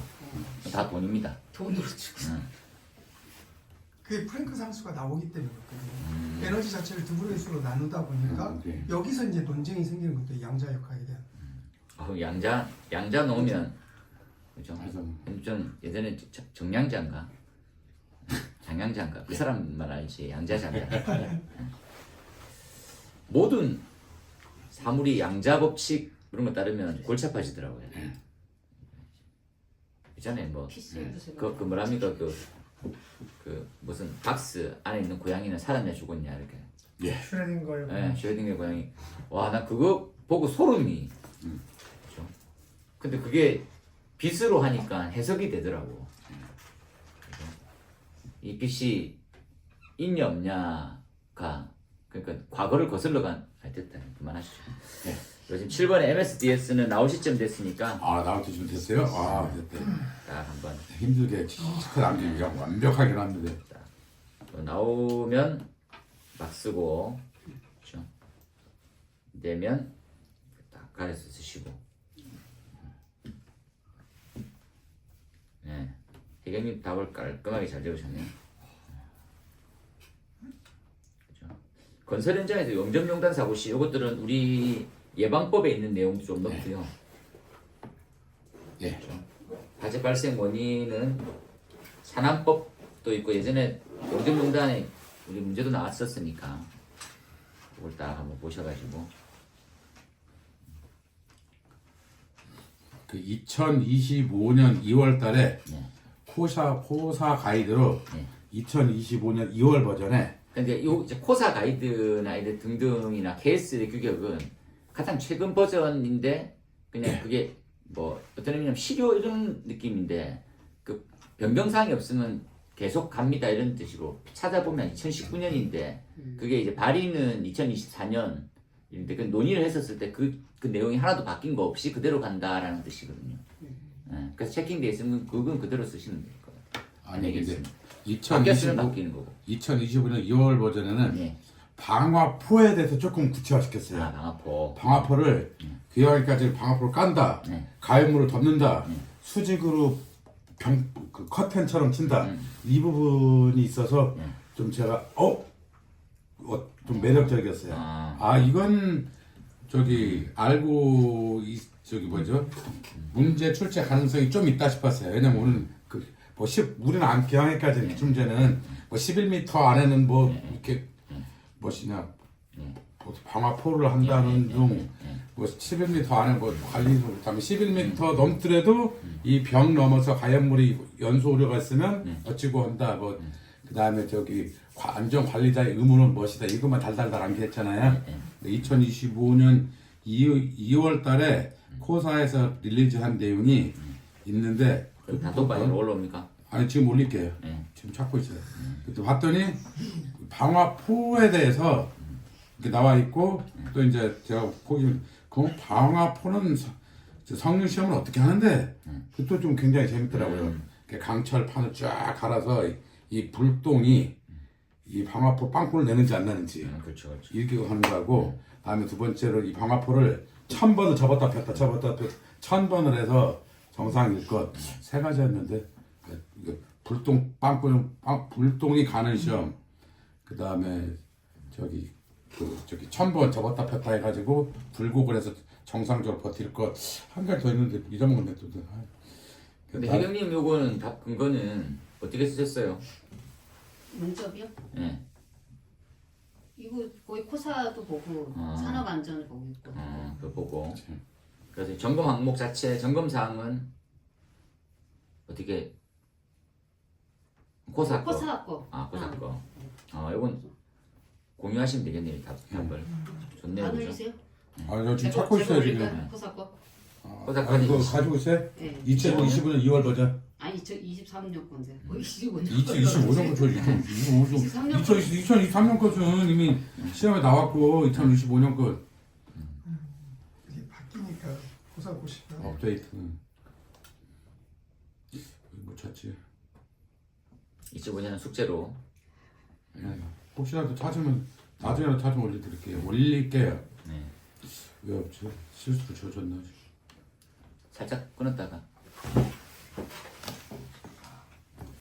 다 돈입니다. 돈으로 주고. 그게 프랭크 상수가 나오기 때문에 그렇거든요. 에너지 자체를 두 분의 수로 나누다 보니까 네. 여기서 이제 논쟁이 생기는 것도 양자 역학에 대한. 양자 놓으면 그죠? 그래서 좀 예전에 정양자인가 장양자인가 그 사람만 알지 양자자인가. 모든 사물이 양자 법칙 그런 거 따르면 골치 아파지더라고요. 있잖아요 뭐 PC도 제가 그 뭐랍니까 그 무슨 박스 안에 있는 고양이는 살았냐 죽었냐 이렇게. 슈레딩거요. 예, 슈레딩거 고양이. 와, 나 그거 보고 소름이. 그죠? 근데 그게 빛으로 하니까 해석이 되더라고. 그죠? 이 빛이 있냐 없냐가 그러니까 과거를 거슬러 간. 됐다. 그만하시죠. 네. 지금 7번에 MSDS는 나올 시점 됐으니까 아 나올 때좀 됐어요? 아 됐대. 딱 한번 힘들게 치크 남기기가 완벽하게 났는데 나오면 막 쓰고 그렇죠. 내면 딱 가려서 쓰시고. 네, 해경님 답을 깔끔하게 잘 적으셨네요. 그렇죠. 건설 현장에서 용접용단 사고 시 이것들은 우리 예방법에 있는 내용도 좀 넣고요. 예. 그렇죠. 화재 발생 원인은 산안법도 있고 예전에 용접용단에 우리 문제도 나왔었으니까 그걸 딱 한번 보셔가지고. 그 2025년 2월 달에 네. 코사 가이드로 네. 2025년 2월 버전에 근데 요 이제 코사 가이드나 이런 등등이나 KS의 규격은 가장 최근 버전인데 그냥 그게 뭐 어떤 의미냐면 실효 이런 느낌인데 그 변경사항이 없으면 계속 갑니다 이런 뜻으로 찾아보면 2019년인데 그게 이제 발의는 2024년인데 그 논의를 했었을 때 그 내용이 하나도 바뀐 거 없이 그대로 간다라는 뜻이거든요. 예, 그래서 체킹돼 있으면 그건 그대로 쓰시면 될 것 같아요. 아니 근데 바뀌었으면 바뀌는 거고. 2025년 2월 버전에는 예. 방화포에 대해서 조금 구체화시켰어요. 아, 방화포. 방화포를 기왕까지 방화포를 깐다, 네. 가연물을 덮는다, 수직으로 그 커튼처럼 친다. 이 부분이 있어서 좀 제가 좀 매력적이었어요. 이건 저기 알고 저기 뭐죠? 문제 출제 가능성이 좀 있다 싶었어요. 왜냐면 오늘 우리는 기왕에까지 문제는 뭐 11m 안에는 뭐 이렇게 뭐시냐 방화포를 한다는 둥 뭐 11m 안에 뭐 관리소 그다음에 11m 넘더라도 이 벽 넘어서 가연물이 연소 우려가 있으면 어찌고 한다 뭐 그다음에 저기 안전 관리자의 의무는 무엇이다 이것만 달달달 암기했잖아요. 2025년 2월 달에 코사에서 릴리즈한 내용이 있는데 단톡방에 올라옵니까? 아니 지금 올릴게요. 지금 찾고 있어요. 그때 봤더니 방화포에 대해서 이렇게 나와 있고 또 이제 제가 보기 그 방화포는 성능 시험을 어떻게 하는데 그것도 좀 굉장히 재밌더라고요. 이렇게 강철판을 쫙 갈아서 이 불똥이 이 방화포 빵꾸를 내는지 안 내는지 그렇죠. 이렇게 하는 거하고 다음에 두 번째로 이 방화포를 1000번을 접었다 폈다 1000번을 해서 정상일 것 세 가지였는데 불똥 불똥이 가는 시험 그 다음에 저기 1000번 접었다 폈다 해가지고 불곡을 해서 정상적으로 버틸 것 한 가지 더 있는데 잊어먹었네 또. 근데 해경님 요거는 답 근거는 어떻게 쓰셨어요? 문접이요? 예. 이거 거의 코사도 보고 산업안전을 보고 있고. 그거 보고. 그래서 점검 항목 자체 점검 사항은 어떻게 코사 거. 코사 거. 코사 거. 이건 공유하시면 되겠네요. 답을. 좋네요. 안 그죠? 올리세요? 저 지금 찾고 있어요 지금. 코사 거. 코사 거. 이거 가지고 있어요? 네. 2025년 2월 버전. 아니 저 23년 건데. 25년. 2025년 거죠. 2023년 것은 이미 시험에 나왔고 2025년 것 이게 바뀌니까 고사 보시면 업데이트는 못 찾지. 25년은 숙제로. 혹시라도 찾으면 나중에라도 찾으면 올릴게요. 네. 왜 없지? 실수로 져줬나? 살짝 끊었다가.